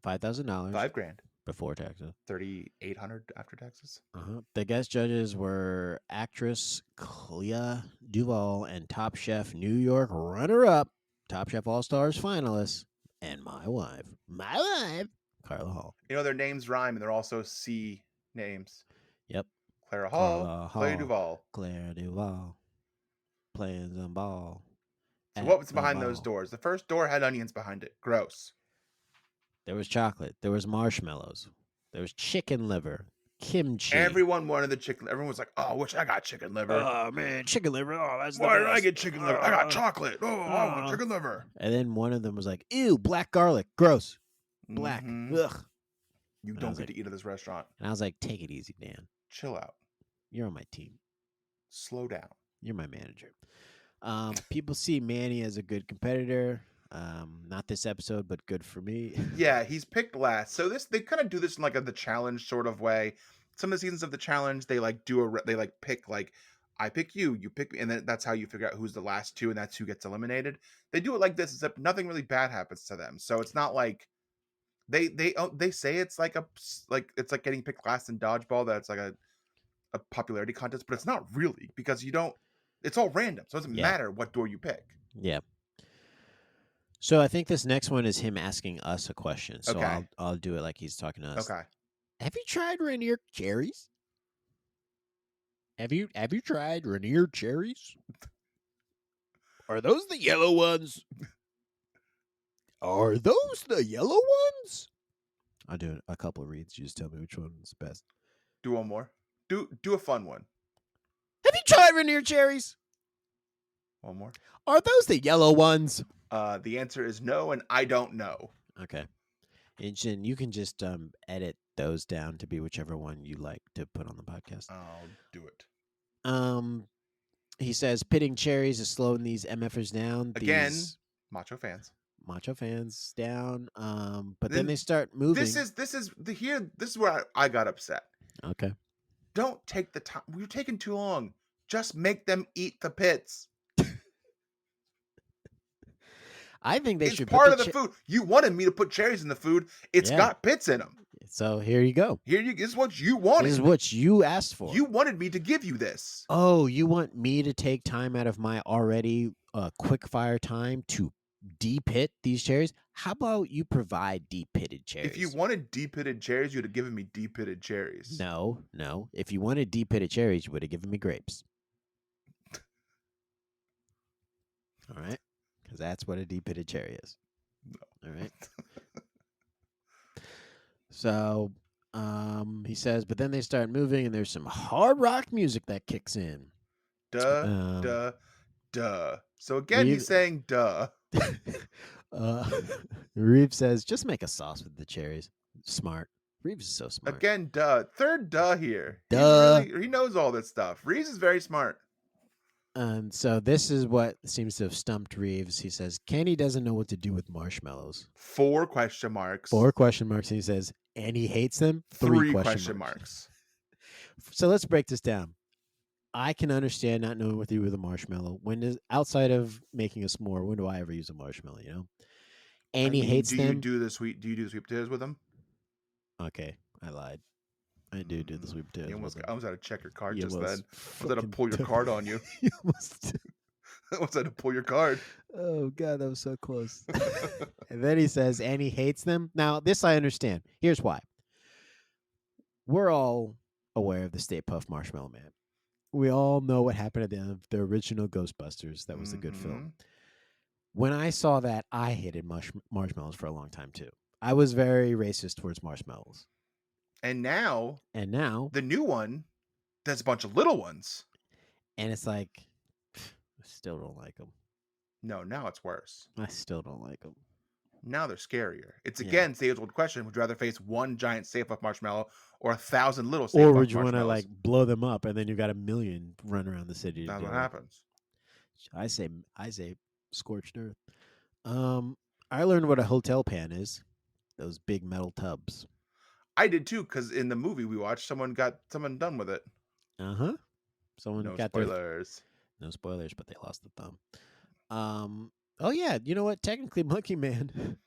$5,000. $5,000 before taxes. $3,800 after taxes. The guest judges were actress Clea Duvall and Top Chef New York runner-up, Top Chef All-Stars finalists, and my wife, Carla Hall. You know, their names rhyme, and they're also C names. Yep. Clara Hall, Clea Duvall. Clea Duvall. Playing some ball. So what was behind those doors? The first door had onions behind it. Gross. There was chocolate. There was marshmallows. There was chicken liver. Kimchi. Everyone wanted the chicken. Everyone was like, "Oh, I wish I got chicken liver." Oh man, chicken liver. Oh, that's the Why best. did I get chicken liver? I got chocolate. Oh, I want chicken liver. And then one of them was like, "Ew, black garlic, gross, black." Ugh. You don't get to eat at this restaurant. And I was like, "Take it easy, Dan. Chill out. You're on my team. Slow down. You're my manager." People see Manny as a good competitor. Not this episode, but good for me. Yeah, he's picked last. So they kind of do this in like the challenge sort of way. Some of the seasons of the challenge, they like pick like, I pick you, you pick me, and then that's how you figure out who's the last two, and that's who gets eliminated. They do it like this, except nothing really bad happens to them. So it's not like they say it's like it's like getting picked last in dodgeball. That's like a popularity contest, but it's not really, because it's all random, so it doesn't matter what door you pick. Yeah. So I think this next one is him asking us a question. So okay. I'll do it like he's talking to us. Okay. Have you tried Rainier cherries? Have you tried Rainier cherries? Are those the yellow ones? Are those the yellow ones? I'll do a couple of reads. You just tell me which one's best. Do one more. Do a fun one. Have you tried Rainier cherries? One more. Are those the yellow ones? The answer is no, and I don't know. Okay. And you can just edit those down to be whichever one you like to put on the podcast. I'll do it. He says pitting cherries is slowing these MFers down. Again, macho fans down. But then they start moving. This is where I got upset. Okay. Don't take the time. You're taking too long. Just make them eat the pits. I think they should. It's part of the food. You wanted me to put cherries in the food. It's got pits in them. So here you go. This is what you wanted. This is what you asked for. You wanted me to give you this. Oh, you want me to take time out of my already quick fire time to de-pit these cherries? How about you provide de-pitted cherries? If you wanted de-pitted cherries, you would have given me de-pitted cherries. No. If you wanted de-pitted cherries, you would have given me grapes. All right? Because that's what a de-pitted cherry is. No. All right? So he says, but then they start moving and there's some hard rock music that kicks in. Duh. So again, he's saying duh. Reeves says, just make a sauce with the cherries. Smart. Reeves is so smart. Again, duh. Third duh here. Duh. He knows all this stuff. Reeves is very smart. And so this is what seems to have stumped Reeves. He says, Kenny doesn't know what to do with marshmallows. 4 question marks. 4 question marks. And he says, and he hates them? 3 question marks. So let's break this down. I can understand not knowing what to do with a marshmallow. Outside of making a s'more, when do I ever use a marshmallow, you know? And he hates them. Do you do the sweet potatoes with them? Okay, I lied. I do the sweet potatoes. You almost had to check your card just then. I was had to pull your card on you. You almost I almost had to pull your card. Oh, God, that was so close. And then he says, and he hates them. Now, this I understand. Here's why. We're all aware of the Stay Puft Marshmallow Man. We all know what happened at the end of the original Ghostbusters. That was a good film. When I saw that, I hated marshmallows for a long time, too. I was very racist towards marshmallows. And now, the new one, there's a bunch of little ones. And it's like, I still don't like them. No, now it's worse. I still don't like them. Now they're scarier. It's again, the age-old question: would you rather face one giant Stay Puft marshmallow or 1,000 little Stay Puft marshmallows? Or would you want to like blow them up and then you've got 1 million run around the city? That's what happens. I say scorched earth. I learned what a hotel pan is. Those big metal tubs. I did too, because in the movie we watched, someone done with it. Someone no got spoilers. No spoilers, but they lost the thumb. Oh yeah, you know what? Technically, Monkey Man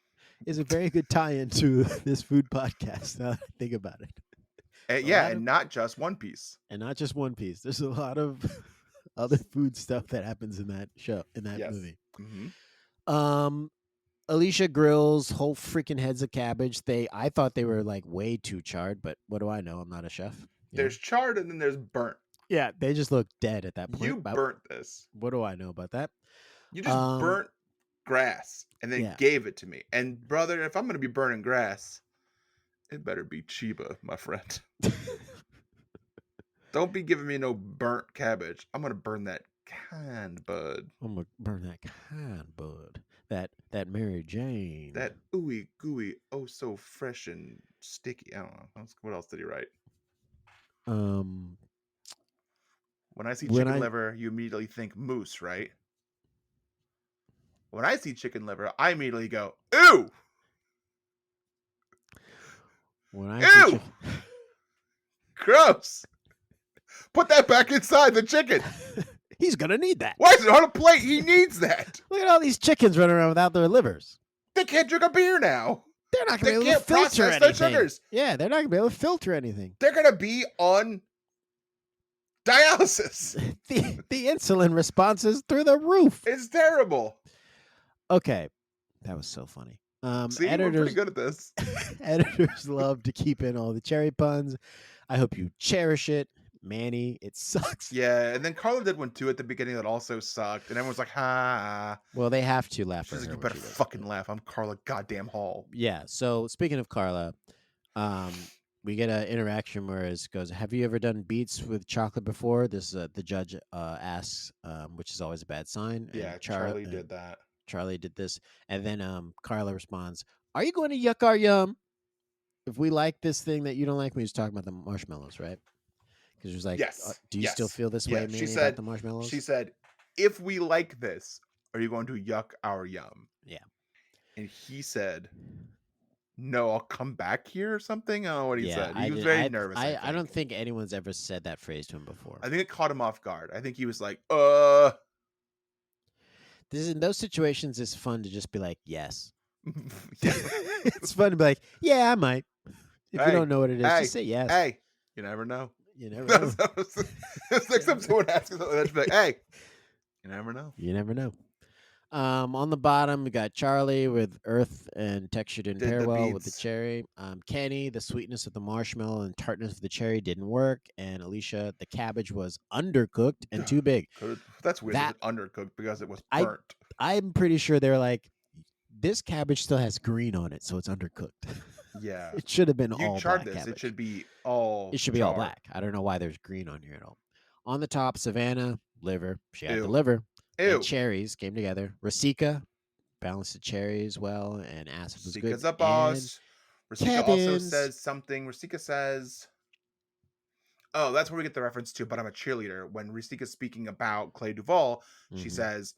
is a very good tie-in to this food podcast. Now that I think about it. And not just One Piece. And not just One Piece. There's a lot of other food stuff that happens in that show, in that movie. Mm-hmm. Alicia grills whole freaking heads of cabbage. I thought they were like way too charred, but what do I know? I'm not a chef. There's charred and then there's burnt. Yeah, they just look dead at that point. You burnt this. What do I know about that? You just burnt grass and then gave it to me. And brother, if I'm going to be burning grass, it better be Chiba, my friend. Don't be giving me no burnt cabbage. I'm going to burn that canned bud. I'm going to burn that canned bud. That Mary Jane. That ooey gooey, oh so fresh and sticky. I don't know. What else did he write? When I see chicken liver, you immediately think moose, right? When I see chicken liver, I immediately go, ew! Ew! Gross! Put that back inside the chicken! He's gonna need that. Why is it on a plate? He needs that! Look at all these chickens running around without their livers. They can't drink a beer now! They're not gonna be able to filter anything. Their sugars. Yeah, they're not gonna be able to filter anything. They're gonna be on dialysis. The insulin response is through the roof. It's terrible. Okay, that was so funny. See, we're pretty good at this. Editors love to keep in all the cherry puns. I hope you cherish it. Manny, it sucks. Yeah, and then Carla did one too at the beginning that also sucked, and everyone's like, ha. Well, they have to laugh. She's like, you better fucking laugh. I'm Carla goddamn Hall. Yeah, so speaking of Carla, we get an interaction where it goes, have you ever done beets with chocolate before? This the judge asks, which is always a bad sign. Yeah, Charlie did that. Charlie did this. And then Carla responds, are you going to yuck our yum? If we like this thing that you don't like, we was talking about the marshmallows, right? Because she was like, yes. Do you still feel this way, Manny, about the marshmallows? She said, if we like this, are you going to yuck our yum? Yeah. And he said, no, I'll come back here or something. I don't know what he said. He was very nervous. I don't think anyone's ever said that phrase to him before. I think it caught him off guard. I think he was like, In those situations, it's fun to just be like, yes. Yeah. It's fun to be like, yeah, I might. If you don't know what it is, just say yes. Hey, you never know. You never know. It's like someone asking something that's like, hey, you never know. You never know. On the bottom, we got Charlie with earth and texture didn't pair well with the cherry. Kenny, the sweetness of the marshmallow and tartness of the cherry didn't work. And Alicia, the cabbage was undercooked and too big. That's weird. That undercooked because it was burnt. I'm pretty sure they're like, this cabbage still has green on it, so it's undercooked. Yeah, it should have been all black this. Cabbage. It should be all. It should be all black. I don't know why there's green on here at all. On the top, Savannah liver. She had the liver. Ew. And cherries came together. Rasika balanced the cherries well, and acid was good. Rasika's a boss. Rasika also says something. Rasika says, "Oh, that's where we get the reference to." But I'm a cheerleader. When Rasika's speaking about Clay Duvall, she says,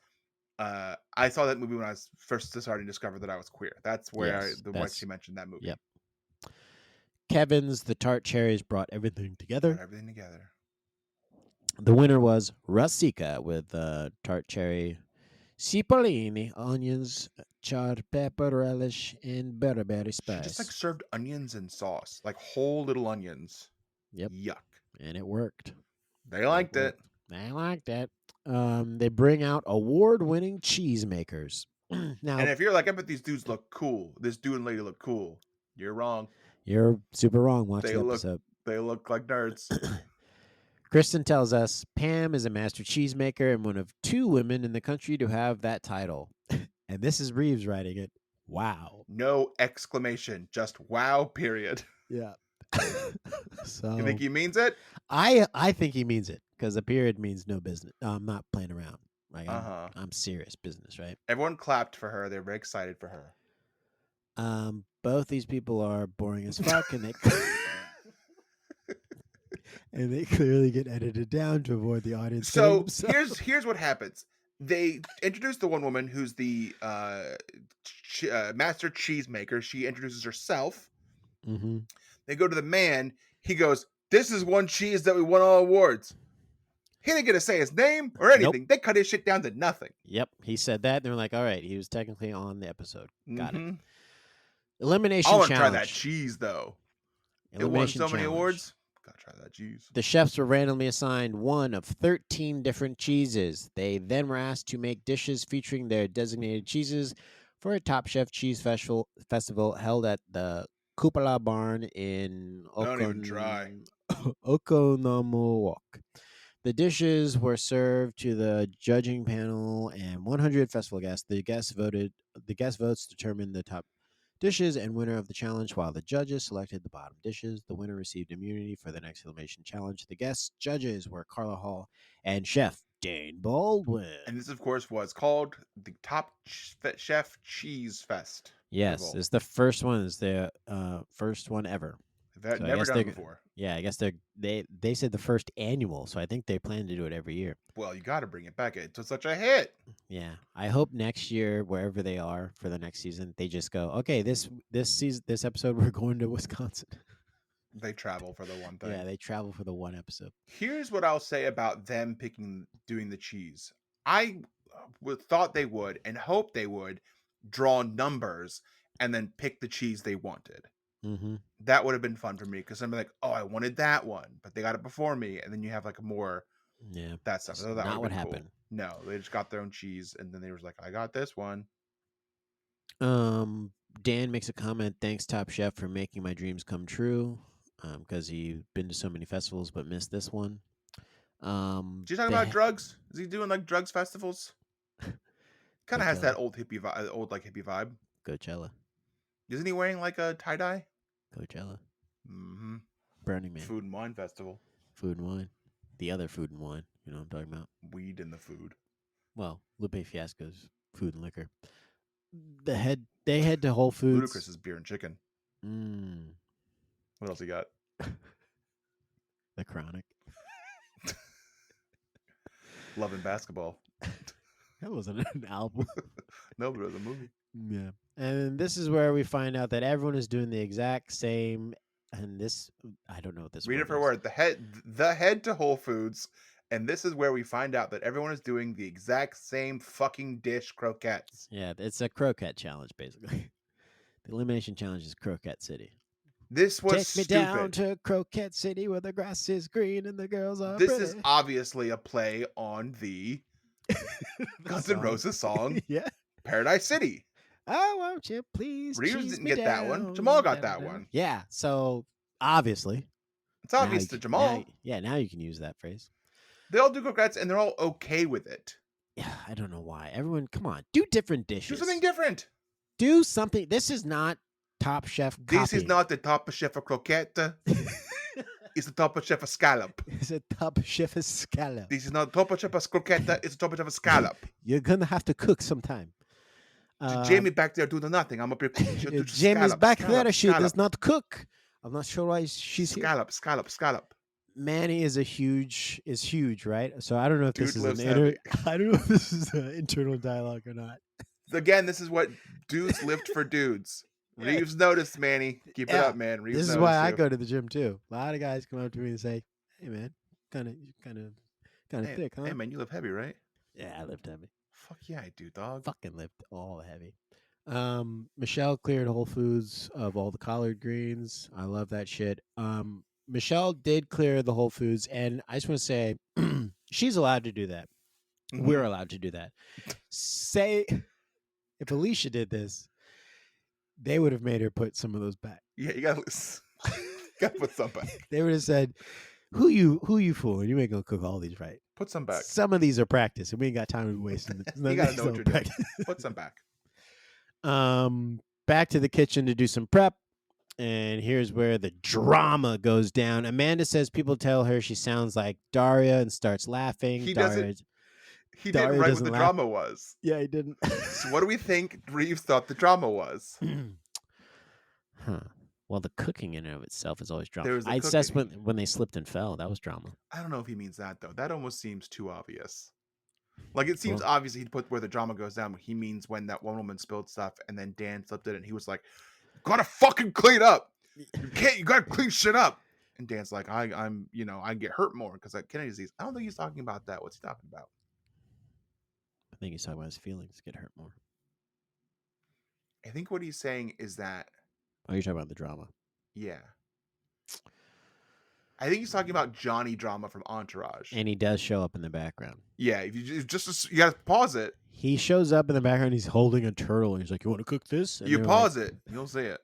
"I saw that movie when I was first starting to discover that I was queer." That's where she mentioned that movie. Yep. Kevin's the tart cherries brought everything together. The winner was Rasika with tart cherry, cipollini, onions, charred pepper, relish, and berry spice. She just like served onions and sauce, like whole little onions. Yep. Yuck. And it worked. They liked it. They liked it. They bring out award-winning cheesemakers. Now, and if you're like, I bet these dudes look cool. This dude and lady look cool. You're wrong. You're super wrong. Watch the episode. They look like nerds. Kristen tells us Pam is a master cheesemaker and one of 2 women in the country to have that title. And this is Reeves writing it. Wow. No exclamation. Just wow, period. Yeah. So you think he means it? I think he means it because a period means no business. I'm not playing around. Like I'm serious business, right? Everyone clapped for her. They're very excited for her. Both these people are boring as fuck, and they clearly get edited down to avoid the audience. So here's what happens. They introduce the one woman who's the master cheesemaker. She introduces herself. Mm-hmm. They go to the man. He goes, "This is one cheese that we won all awards." He didn't get to say his name or anything. Nope. They cut his shit down to nothing. Yep, he said that. And they're like, "All right, he was technically on the episode. Got it." Elimination challenge. I want to try that cheese though. It won so many awards. Gotta try that cheese. The chefs were randomly assigned one of 13 different cheeses. They then were asked to make dishes featuring their designated cheeses for a Top Chef Cheese Festival held at the Cupola Barn in Oconomowoc. The dishes were served to the judging panel and 100 festival guests. The guest votes determined the top dishes and winner of the challenge, while the judges selected the bottom dishes. The winner received immunity for the next elimination challenge. The guest judges were Carla Hall and Chef Dane Baldwin. And this, of course, was called the Top Chef Cheese Fest. Yes, it's the first one. It's the first one ever. They've never done it before. Yeah, I guess they said the first annual, so I think they plan to do it every year. Well, you got to bring it back. It's such a hit. Yeah, I hope next year, wherever they are for the next season, they just go, okay, this season, this episode, we're going to Wisconsin. They travel for the one thing. Yeah, they travel for the one episode. Here's what I'll say about them doing the cheese. I thought they would and hoped they would draw numbers and then pick the cheese they wanted. Mm-hmm. That would have been fun for me because I'm like, oh, I wanted that one, but they got it before me, and then you have like more, that stuff. So that not what happened. Cool. No, they just got their own cheese, and then they was like, I got this one. Dan makes a comment. Thanks, Top Chef, for making my dreams come true. Because he's been to so many festivals but missed this one. Is he talking about drugs? Is he doing like drugs festivals? Kind of has that old hippie vibe. Coachella. Isn't he wearing like a tie-dye? Coachella. Mm-hmm. Burning Man. Food and Wine Festival. Food and Wine. The other Food and Wine. You know what I'm talking about? Weed in the food. Well, Lupe Fiasco's Food and Liquor. They head to Whole Foods. Ludacris is Beer and Chicken. Mm. What else you got? The Chronic. Love and Basketball. That wasn't an album. No, but it was a movie. Yeah. And this is where we find out that everyone is doing the exact same. And this, I don't know what this. Read it for word. The head to Whole Foods, and this is where we find out that everyone is doing the exact same fucking dish, croquettes. Yeah, it's a croquette challenge, basically. The elimination challenge is Croquette City. This was Take me stupid. down to Croquette City where the grass is green and the girls are This pretty. is obviously a play on the Guns N' Roses song, Yeah. Paradise City. Oh, won't you please Reeves cheese didn't me get down. that one. Jamal got that one. Yeah, so obviously. It's obvious to Jamal. Now you can use that phrase. They all do croquettes and they're all okay with it. Yeah, I don't know why. Everyone, come on, do different dishes. Do something different. Do something. This is not Top Chef copy. This is not the Top Chef of croquette. It's the Top Chef of scallop. It's a Top Chef of scallop. This is not Top Chef of croquette. It's a Top Chef of scallop. You're gonna have to cook sometime. Jamie back there doing nothing. I'm up here cooking. Jamie's back there. She does not cook. I'm not sure why she's scallop, here. Scallop. Manny is huge, right? So I don't know if Dude this is I don't know if this is an internal dialogue or not. Again, this is what dudes lift for dudes. Reeves noticed, Manny. Keep it up, man. Reeves this is why I go to the gym too. A lot of guys come up to me and say, "Hey, man, kind of thick, huh?" Hey, man, you lift heavy, right? Yeah, I lift heavy. Fuck yeah, I do, dog. Fucking lift all heavy. Michelle cleared Whole Foods of all the collard greens. I love that shit. Michelle did clear the Whole Foods, and I just want to say she's allowed to do that. Mm-hmm. We're allowed to do that. Say if Alicia did this, they would have made her put some of those back. Yeah, you gotta put some back. They would have said, Who you fooling? You ain't gonna cook all these right. Put some back. Some of these are practice, and we ain't got time to waste them. You gotta know what you're doing. Put some back. Back to the kitchen to do some prep. And here's where the drama goes down. Amanda says people tell her she sounds like Daria and starts laughing. He didn't write what the drama was. Yeah, he didn't. So what do we think Reeves thought the drama was? Well, the cooking in and of itself is always drama. I'd say when they slipped and fell, that was drama. I don't know if he means that, though. That almost seems too obvious. Like, it seems obvious he'd put where the drama goes down, but he means when that one woman spilled stuff and then Dan slipped it and he was like, gotta fucking clean up. You gotta clean shit up. And Dan's like, I get hurt more because of kidney disease. I don't think he's talking about that. What's he talking about? I think he's talking about his feelings get hurt more. I think what he's saying is that. Oh, you're talking about the drama. Yeah. I think he's talking about Johnny Drama from Entourage. And he does show up in the background. Yeah, if you gotta pause it. He shows up in the background. He's holding a turtle. And he's like, "You want to cook this?" And you pause it. You'll see it.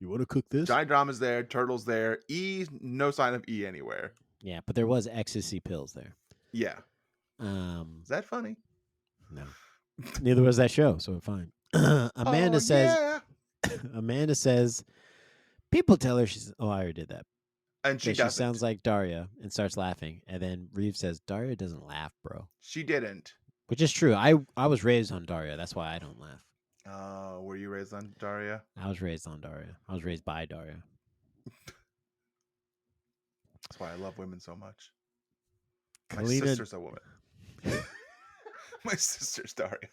You want to cook this? Johnny Drama's there. Turtle's there. E, no sign of E anywhere. Yeah, but there was ecstasy pills there. Yeah. Is that funny? No. Neither was that show, so fine. Amanda says. Amanda says, people tell her she's. Oh, I already did that. And she sounds like Daria and starts laughing. And then Reeves says, Daria doesn't laugh, bro. She didn't. Which is true. I was raised on Daria. That's why I don't laugh. Were you raised on Daria? I was raised on Daria. I was raised by Daria. That's why I love women so much. My sister's a woman. My sister's Daria.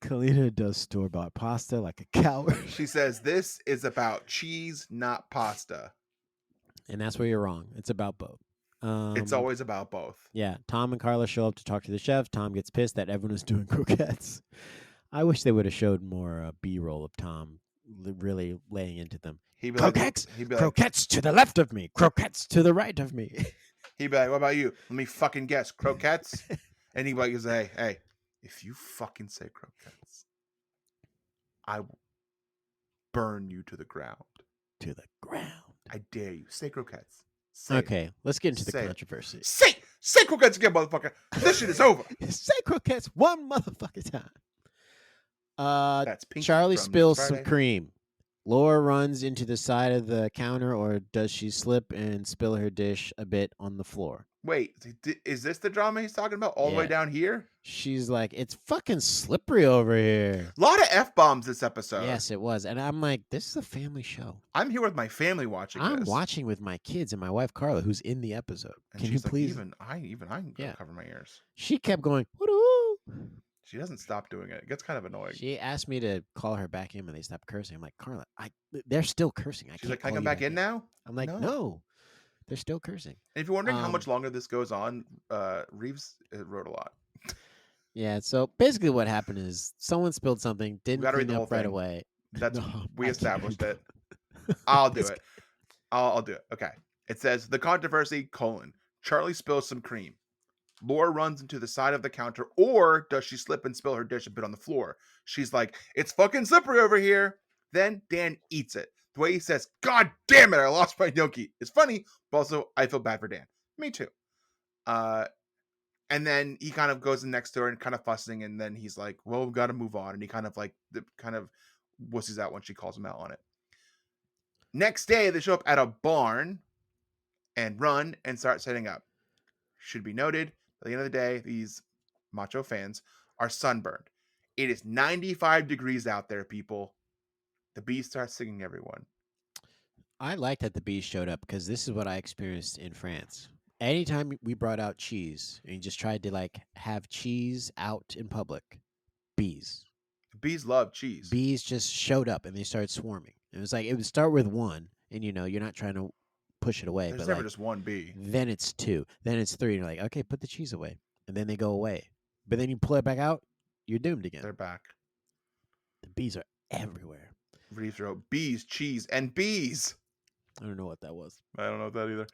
Kalina does store-bought pasta like a coward. She says, this is about cheese, not pasta. And that's where you're wrong. It's about both. It's always about both. Yeah. Tom and Carla show up to talk to the chef. Tom gets pissed that everyone is doing croquettes. I wish they would have showed more B-roll of Tom really laying into them. Croquettes! Croquettes to the left of me. Croquettes to the right of me. He'd be like, what about you? Let me fucking guess. Croquettes? And he'd be like, hey, if you fucking say croquettes, I will burn you to the ground. To the ground. I dare you. Say croquettes. Let's get into the controversy. Say croquettes again, motherfucker. This shit is over. Say croquettes one motherfucking time. That's pink. Charlie spills some cream. Laura runs into the side of the counter, or does she slip and spill her dish a bit on the floor? Wait, is this the drama he's talking about all the way down here? She's like, it's fucking slippery over here. A lot of F-bombs this episode. Yes, it was. And I'm like, this is a family show. I'm here with my family watching I'm watching with my kids and my wife, Carla, who's in the episode. And can you please? I can cover my ears. She kept going, woo. She doesn't stop doing it. It gets kind of annoying. She asked me to call her back in when they stopped cursing. I'm like, Carla, they're still cursing. She's like, can I come back in now? I'm like, no. They're still cursing. And if you're wondering how much longer this goes on, Reeves wrote a lot. Yeah, so basically what happened is someone spilled something, didn't clean up right away. That's No, we I can't established read it. I'll do it. I'll do it. Okay. It says the controversy: Charlie spills some cream. Laura runs into the side of the counter, or does she slip and spill her dish a bit on the floor? She's like, "It's fucking slippery over here." Then Dan eats it. The way he says, "God damn it, I lost my gnocchi," is funny, but also I feel bad for Dan. Me too. And then he kind of goes next door and kind of fussing, and then he's like, "Well, we've got to move on." And he kind of like wusses out when she calls him out on it. Next day, they show up at a barn and run and start setting up. Should be noted, at the end of the day, these macho fans are sunburned. It is 95 degrees out there, people. The bees start singing everyone. I like that the bees showed up because this is what I experienced in France. Anytime we brought out cheese and you just tried to like have cheese out in public, bees. The bees love cheese. Bees just showed up and they started swarming. It was like it would start with one, and you're not trying to push it away. There's but never like, just one bee. Then it's two. Then it's three. And you're like, okay, put the cheese away. And then they go away. But then you pull it back out, you're doomed again. They're back. The bees are everywhere. Reeves wrote bees, cheese, and bees. I don't know what that was. I don't know that either.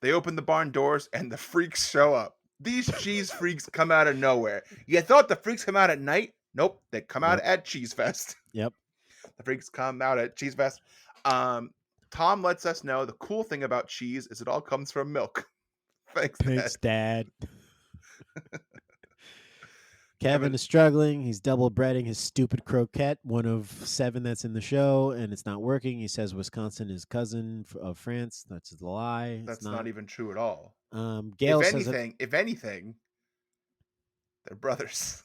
They open the barn doors and the freaks show up. These cheese freaks come out of nowhere. You thought the freaks come out at night? Nope. They come out at Cheese Fest. Yep. The freaks come out at Cheese Fest. Tom lets us know the cool thing about cheese is it all comes from milk. Thanks, Dad. Kevin is struggling. He's double breading his stupid croquette, one of 7 that's in the show, and it's not working. He says Wisconsin is cousin of France. That's a lie. That's not even true at all. Gail if anything, they're brothers.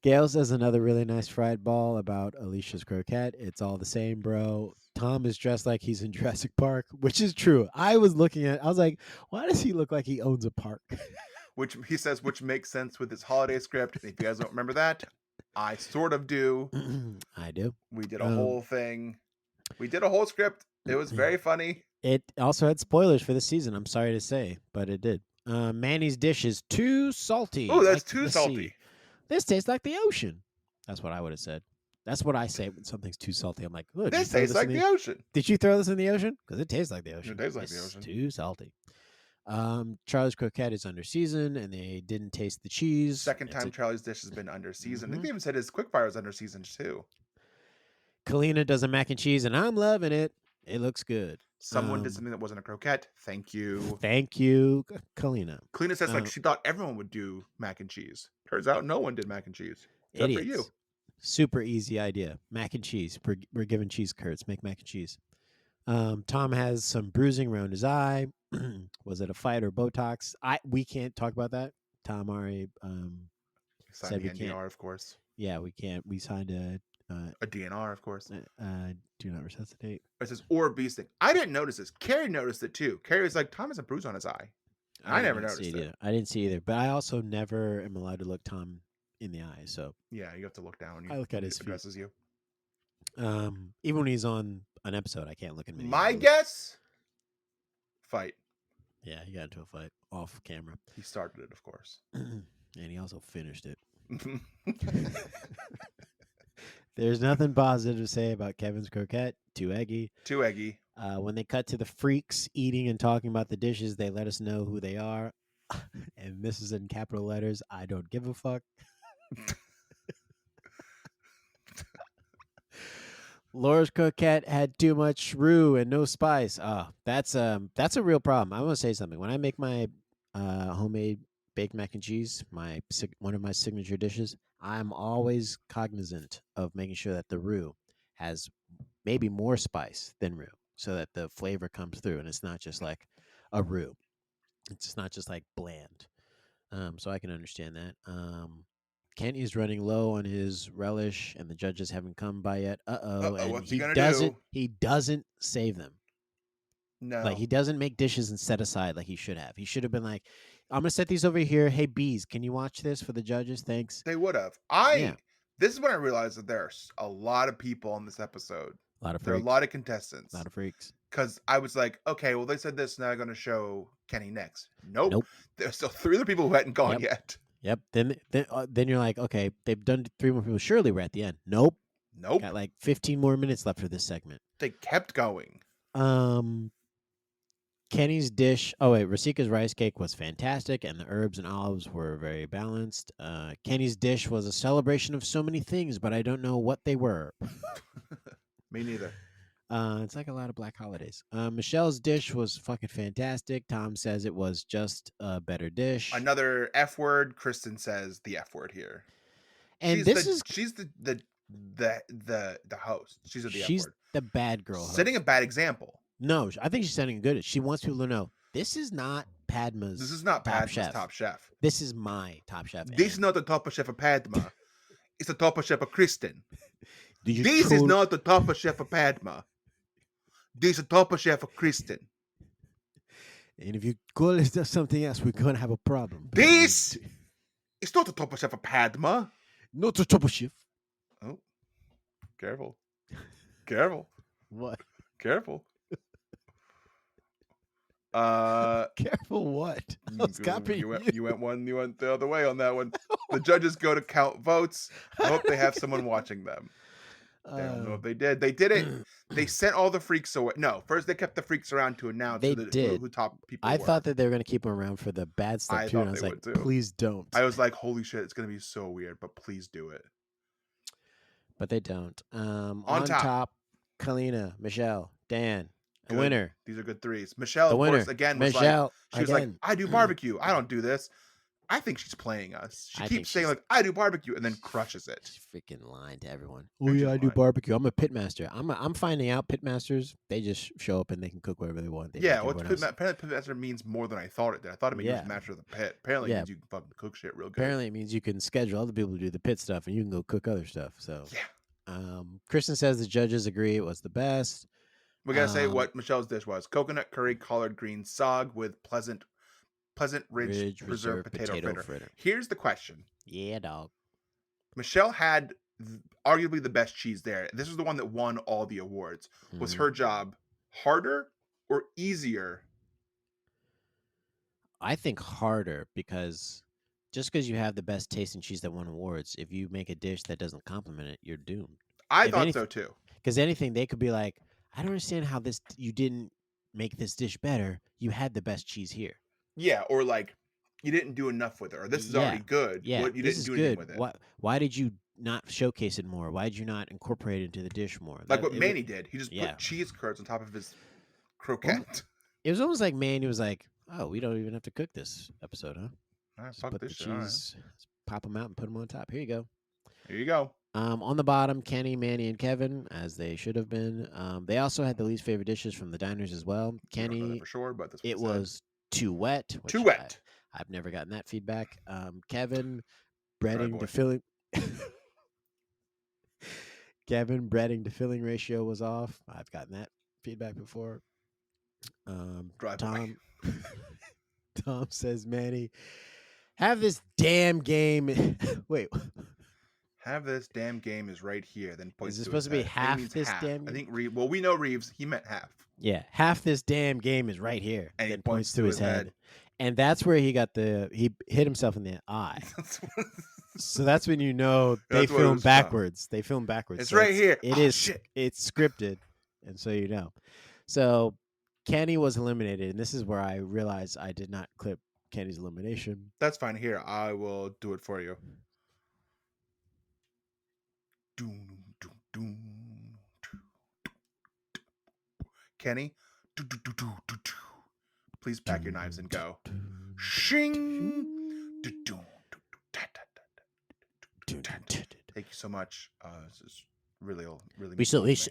Gail says another really nice fried ball about Alicia's croquette. It's all the same, bro. Tom is dressed like he's in Jurassic Park, which is true. I was like, why does he look like he owns a park? Which he says, which makes sense with his holiday script. If you guys don't remember that, I sort of do. I do. We did a whole thing. We did a whole script. It was very funny. It also had spoilers for the season, I'm sorry to say, but it did. Manny's dish is too salty. Oh, that's too salty. Sea. This tastes like the ocean. That's what I would have said. That's what I say when something's too salty. I'm like, this tastes like the ocean. Did you throw this in the ocean? Because it tastes like the ocean. It tastes like the ocean. Too salty. Charlie's croquette is under seasoned, and they didn't taste the cheese. Second time Charlie's dish has been under seasoned. I think they even said his quickfire was under seasoned too. Kalina does a mac and cheese, and I'm loving it. It looks good. Someone did something that wasn't a croquette. Thank you. Thank you, Kalina. Kalina says like she thought everyone would do mac and cheese. Turns out no one did mac and cheese. Except for you. Super easy idea. Mac and cheese. We're giving cheese curds. Make mac and cheese. Tom has some bruising around his eye. Was it a fight or Botox? We can't talk about that. Tom already said we can't. DNR, of course. Yeah, we can't. We signed a DNR, of course. Do not resuscitate. It says or bee sting. I didn't notice this. Carrie noticed it too. Carrie was like, Tom has a bruise on his eye. I never noticed it. I didn't see either. But I also never am allowed to look Tom in the eye. So yeah, you have to look down. I look at his addresses you. Even when he's on an episode, I can't look at him. My guess, fight. Yeah, he got into a fight off camera. He started it, of course, and he also finished it. There's nothing positive to say about Kevin's croquette. Too eggy. Too eggy. When they cut to the freaks eating and talking about the dishes, they let us know who they are. And this is in capital letters. I don't give a fuck. Laura's croquette had too much roux and no spice. Oh, that's a real problem. I want to say something. When I make my homemade baked mac and cheese, one of my signature dishes, I'm always cognizant of making sure that the roux has maybe more spice than roux, so that the flavor comes through and it's not just like a roux. It's not just like bland. So I can understand that. Kent is running low on his relish, and the judges haven't come by yet. And what's he gonna do? He doesn't save them. No, like he doesn't make dishes and set aside like he should have. He should have been like, "I'm gonna set these over here. Hey, bees, can you watch this for the judges? Thanks." They would have. This is when I realized that there's a lot of people on this episode. There are a lot of contestants. A lot of freaks. Because I was like, okay, well, they said this, now I'm going to show Kenny next. Nope. There's still 3 other people who hadn't gone yet. Yep. Then you're like, okay, they've done 3 more people. Surely we're at the end. Nope. Nope. Got like 15 more minutes left for this segment. They kept going. Kenny's dish. Oh wait, Rasika's rice cake was fantastic, and the herbs and olives were very balanced. Kenny's dish was a celebration of so many things, but I don't know what they were. Me neither. It's like a lot of black holidays. Michelle's dish was fucking fantastic. Tom says it was just a better dish. Another F word. Kristen says the F word here. And she's the host. She's the F word. The bad girl. Setting a bad example. No, I think she's setting good. She wants people to know this is not Padma's. This is not Padma's top chef. This is my top chef. This is not the top chef of Padma. It's the top chef of Kristen. This is not the top chef of Padma. This is the top chef of Kristen. And if you call it something else, we're gonna have a problem. This is not the top chef of Padma. Not the top chef. Oh, careful, careful. What? Careful. Careful what? You went the other way on that one. The judges go to count votes. I hope they have someone watching them. They don't know if they did. They did it. They sent all the freaks away. No, first they kept the freaks around to announce who top people were. I thought that they were going to keep them around for the bad stuff too. And I was like, please don't. I was like, holy shit, it's going to be so weird, but please do it. But they don't. On top, Kalina, Michelle, Dan. The winner. These are good threes. Michelle, of course, again, was like, I do barbecue. I don't do this. I think she's playing us. She keeps saying, like, I do barbecue, and then crushes it. She's freaking lying to everyone. Oh, yeah, I do barbecue. I'm a pitmaster. I'm finding out pitmasters, they just show up and they can cook whatever they want. Pitmaster means more than I thought it did. I thought it meant master of the pit. Apparently it means you can fucking cook shit real good. Apparently it means you can schedule other people to do the pit stuff, and you can go cook other stuff. So, Kristen says the judges agree it was the best. We gotta say what Michelle's dish was: coconut curry, collard green sog with pleasant ridge preserved potato fritter. Here's the question. Yeah, dog. Michelle had arguably the best cheese there. This was the one that won all the awards. Was her job harder or easier? I think harder, because just because you have the best tasting cheese that won awards, if you make a dish that doesn't complement it, you're doomed. I thought so too. Because anything, they could be like, I don't understand how you didn't make this dish better. You had the best cheese here. Yeah, or like you didn't do enough with it, or this is already good. Yeah, you didn't do anything with it. Why did you not showcase it more? Why did you not incorporate it into the dish more? Like what Manny did. He just put cheese curds on top of his croquette. Well, it was almost like Manny was like, oh, we don't even have to cook this episode, huh? All right, fuck put this the cheese, pop them out and put them on top. Here you go. Here you go. On the bottom, Kenny, Manny, and Kevin, as they should have been. They also had the least favorite dishes from the diners as well. Kenny, for sure, but it was too wet. Too wet. I've never gotten that feedback. Kevin, breading to filling. Kevin, breading to filling ratio was off. I've gotten that feedback before. Tom says, Manny, have this damn game. Wait. Have this damn game is right here. Then points. Is it supposed to be half this damn? I think we know Reeves. He meant half. Yeah, half this damn game is right here. And then points to his head. And that's where he hit himself in the eye. So that's when you know they film backwards. They film backwards. It's right here. It's scripted, and so you know. So Kenny was eliminated, and this is where I realized I did not clip Kenny's elimination. That's fine. Here, I will do it for you. Kenny, please pack your knives and go. Shing. Thank you so much. This is really.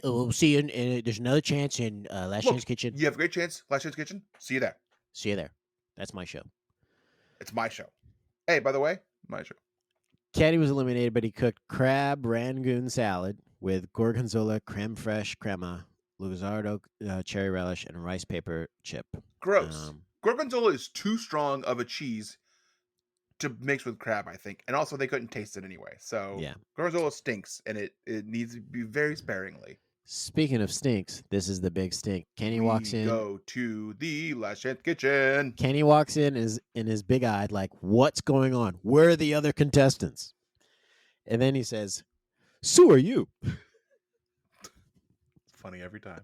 We'll see you. There's another chance in Last Chance Kitchen. You have a great chance. Last Chance Kitchen. See you there. See you there. That's my show. It's my show. Hey, by the way, my show. Kenny was eliminated, but he cooked crab rangoon salad with gorgonzola, creme fraiche crema, Luzardo cherry relish, and rice paper chip. Gross. Gorgonzola is too strong of a cheese to mix with crab, I think. And also, they couldn't taste it anyway. So, gorgonzola stinks, and it needs to be very sparingly. Speaking of stinks, this is the big stink. Kenny walks in. Go to the Last Chance Kitchen. Kenny walks in his big-eyed, like, what's going on? Where are the other contestants? And then he says, "Sue, are you?" It's funny every time.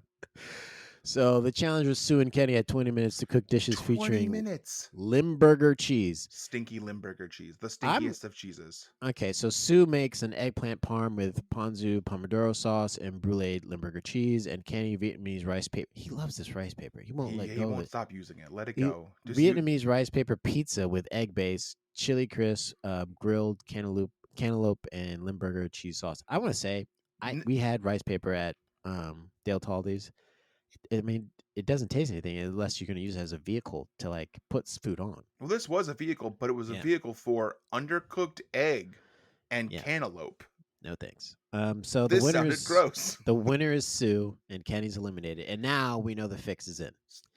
So the challenge was Sue and Kenny had 20 minutes to cook dishes 20 featuring minutes. Limburger cheese. Stinky Limburger cheese. The stinkiest of cheeses. Okay, so Sue makes an eggplant parm with ponzu pomodoro sauce and brulee Limburger cheese, and Kenny Vietnamese rice paper. He loves this rice paper. He won't let go of it. He won't stop using it. Let it go. Vietnamese rice paper pizza with egg base, chili crisp, grilled cantaloupe, and Limburger cheese sauce. I want to say, we had rice paper at Dale Taldy's. I mean, it doesn't taste anything unless you're going to use it as a vehicle to like put food on. Well, this was a vehicle, but it was a vehicle for undercooked egg and cantaloupe. No thanks. So this sounded gross. The winner is Sue, and Kenny's eliminated. And now we know the fix is in.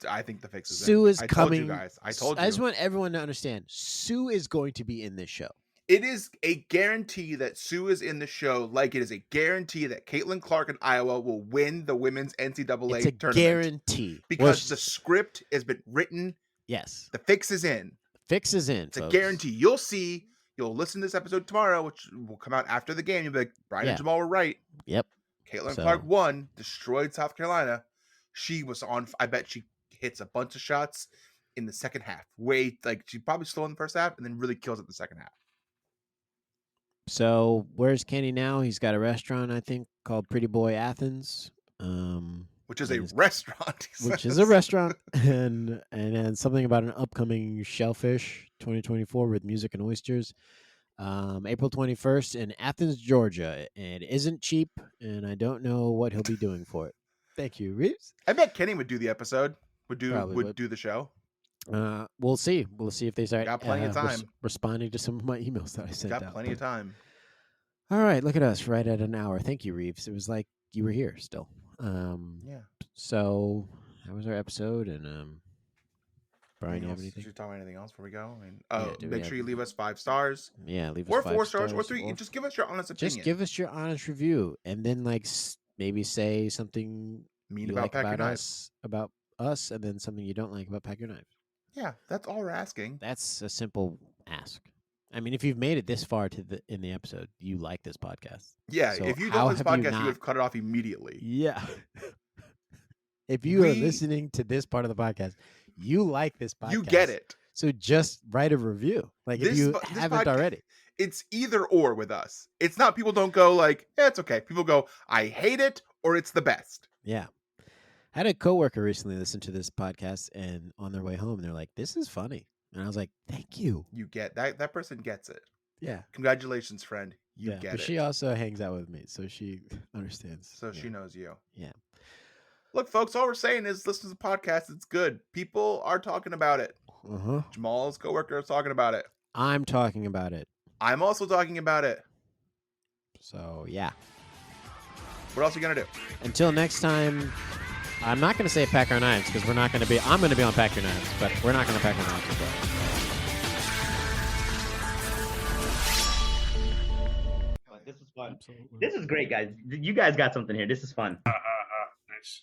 I think the fix is in. Sue is coming. I told you guys. I told you. I just want everyone to understand. Sue is going to be in this show. It is a guarantee that Sue is in the show, like it is a guarantee that Caitlin Clark in Iowa will win the women's NCAA tournament. It's a guarantee. Because the script has been written. Yes. The fix is in. Fix is in. It's a guarantee. You'll see. You'll listen to this episode tomorrow, which will come out after the game. You'll be like, Brian and Jamal were right. Yep. Caitlin Clark won, destroyed South Carolina. She was on. I bet she hits a bunch of shots in the second half. She probably slow in the first half and then really kills it in the second half. So where's Kenny now? He's got a restaurant, I think, called Pretty Boy Athens, which is a restaurant. Which is a restaurant, and something about an upcoming Shellfish 2024 with music and oysters, April 21st in Athens, Georgia. And it isn't cheap, and I don't know what he'll be doing for it. Thank you, Reeves. I bet Kenny would do the episode. Would do the show. We'll see. We'll see if they start. Got plenty of time. Responding to some of my emails that I sent out. Got plenty of time. All right, look at us, right at an hour. Thank you, Reeves. It was like you were here still. Yeah. So that was our episode, and Brian, you have anything? Should we talk about anything else before we go? Make sure you leave us 5 stars. Yeah, leave us or 5 4 stars, or 3. Just give us your honest opinion. Just give us your honest review, and then maybe say something mean about Pack Your Knives. About us, and then something you don't like about Pack Your Knives. Yeah, that's all we're asking. That's a simple ask. I mean, if you've made it this far in the episode, you like this podcast. Yeah, so if you don't like this podcast, you would have cut it off immediately. Yeah. If you are listening to this part of the podcast, you like this podcast. You get it. So just write a review. Like if you haven't already. It's either or with us. It's not people don't go like, it's okay. People go, I hate it, or it's the best. Yeah. I had a coworker recently listen to this podcast, and on their way home, they're like, this is funny. And I was like, thank you. You get that. That person gets it. Yeah. Congratulations, friend. You get it. She also hangs out with me, so she understands. So she knows you. Yeah. Look, folks, all we're saying is listen to the podcast. It's good. People are talking about it. Jamal's coworker is talking about it. I'm talking about it. I'm also talking about it. So, yeah. What else are you going to do? Until next time, I'm not going to say Pack Our Knives because I'm going to be on Pack Your Knives, but we're not going to pack our knives as well. This is fun. Absolutely. This is great, guys. You guys got something here. This is fun. Nice.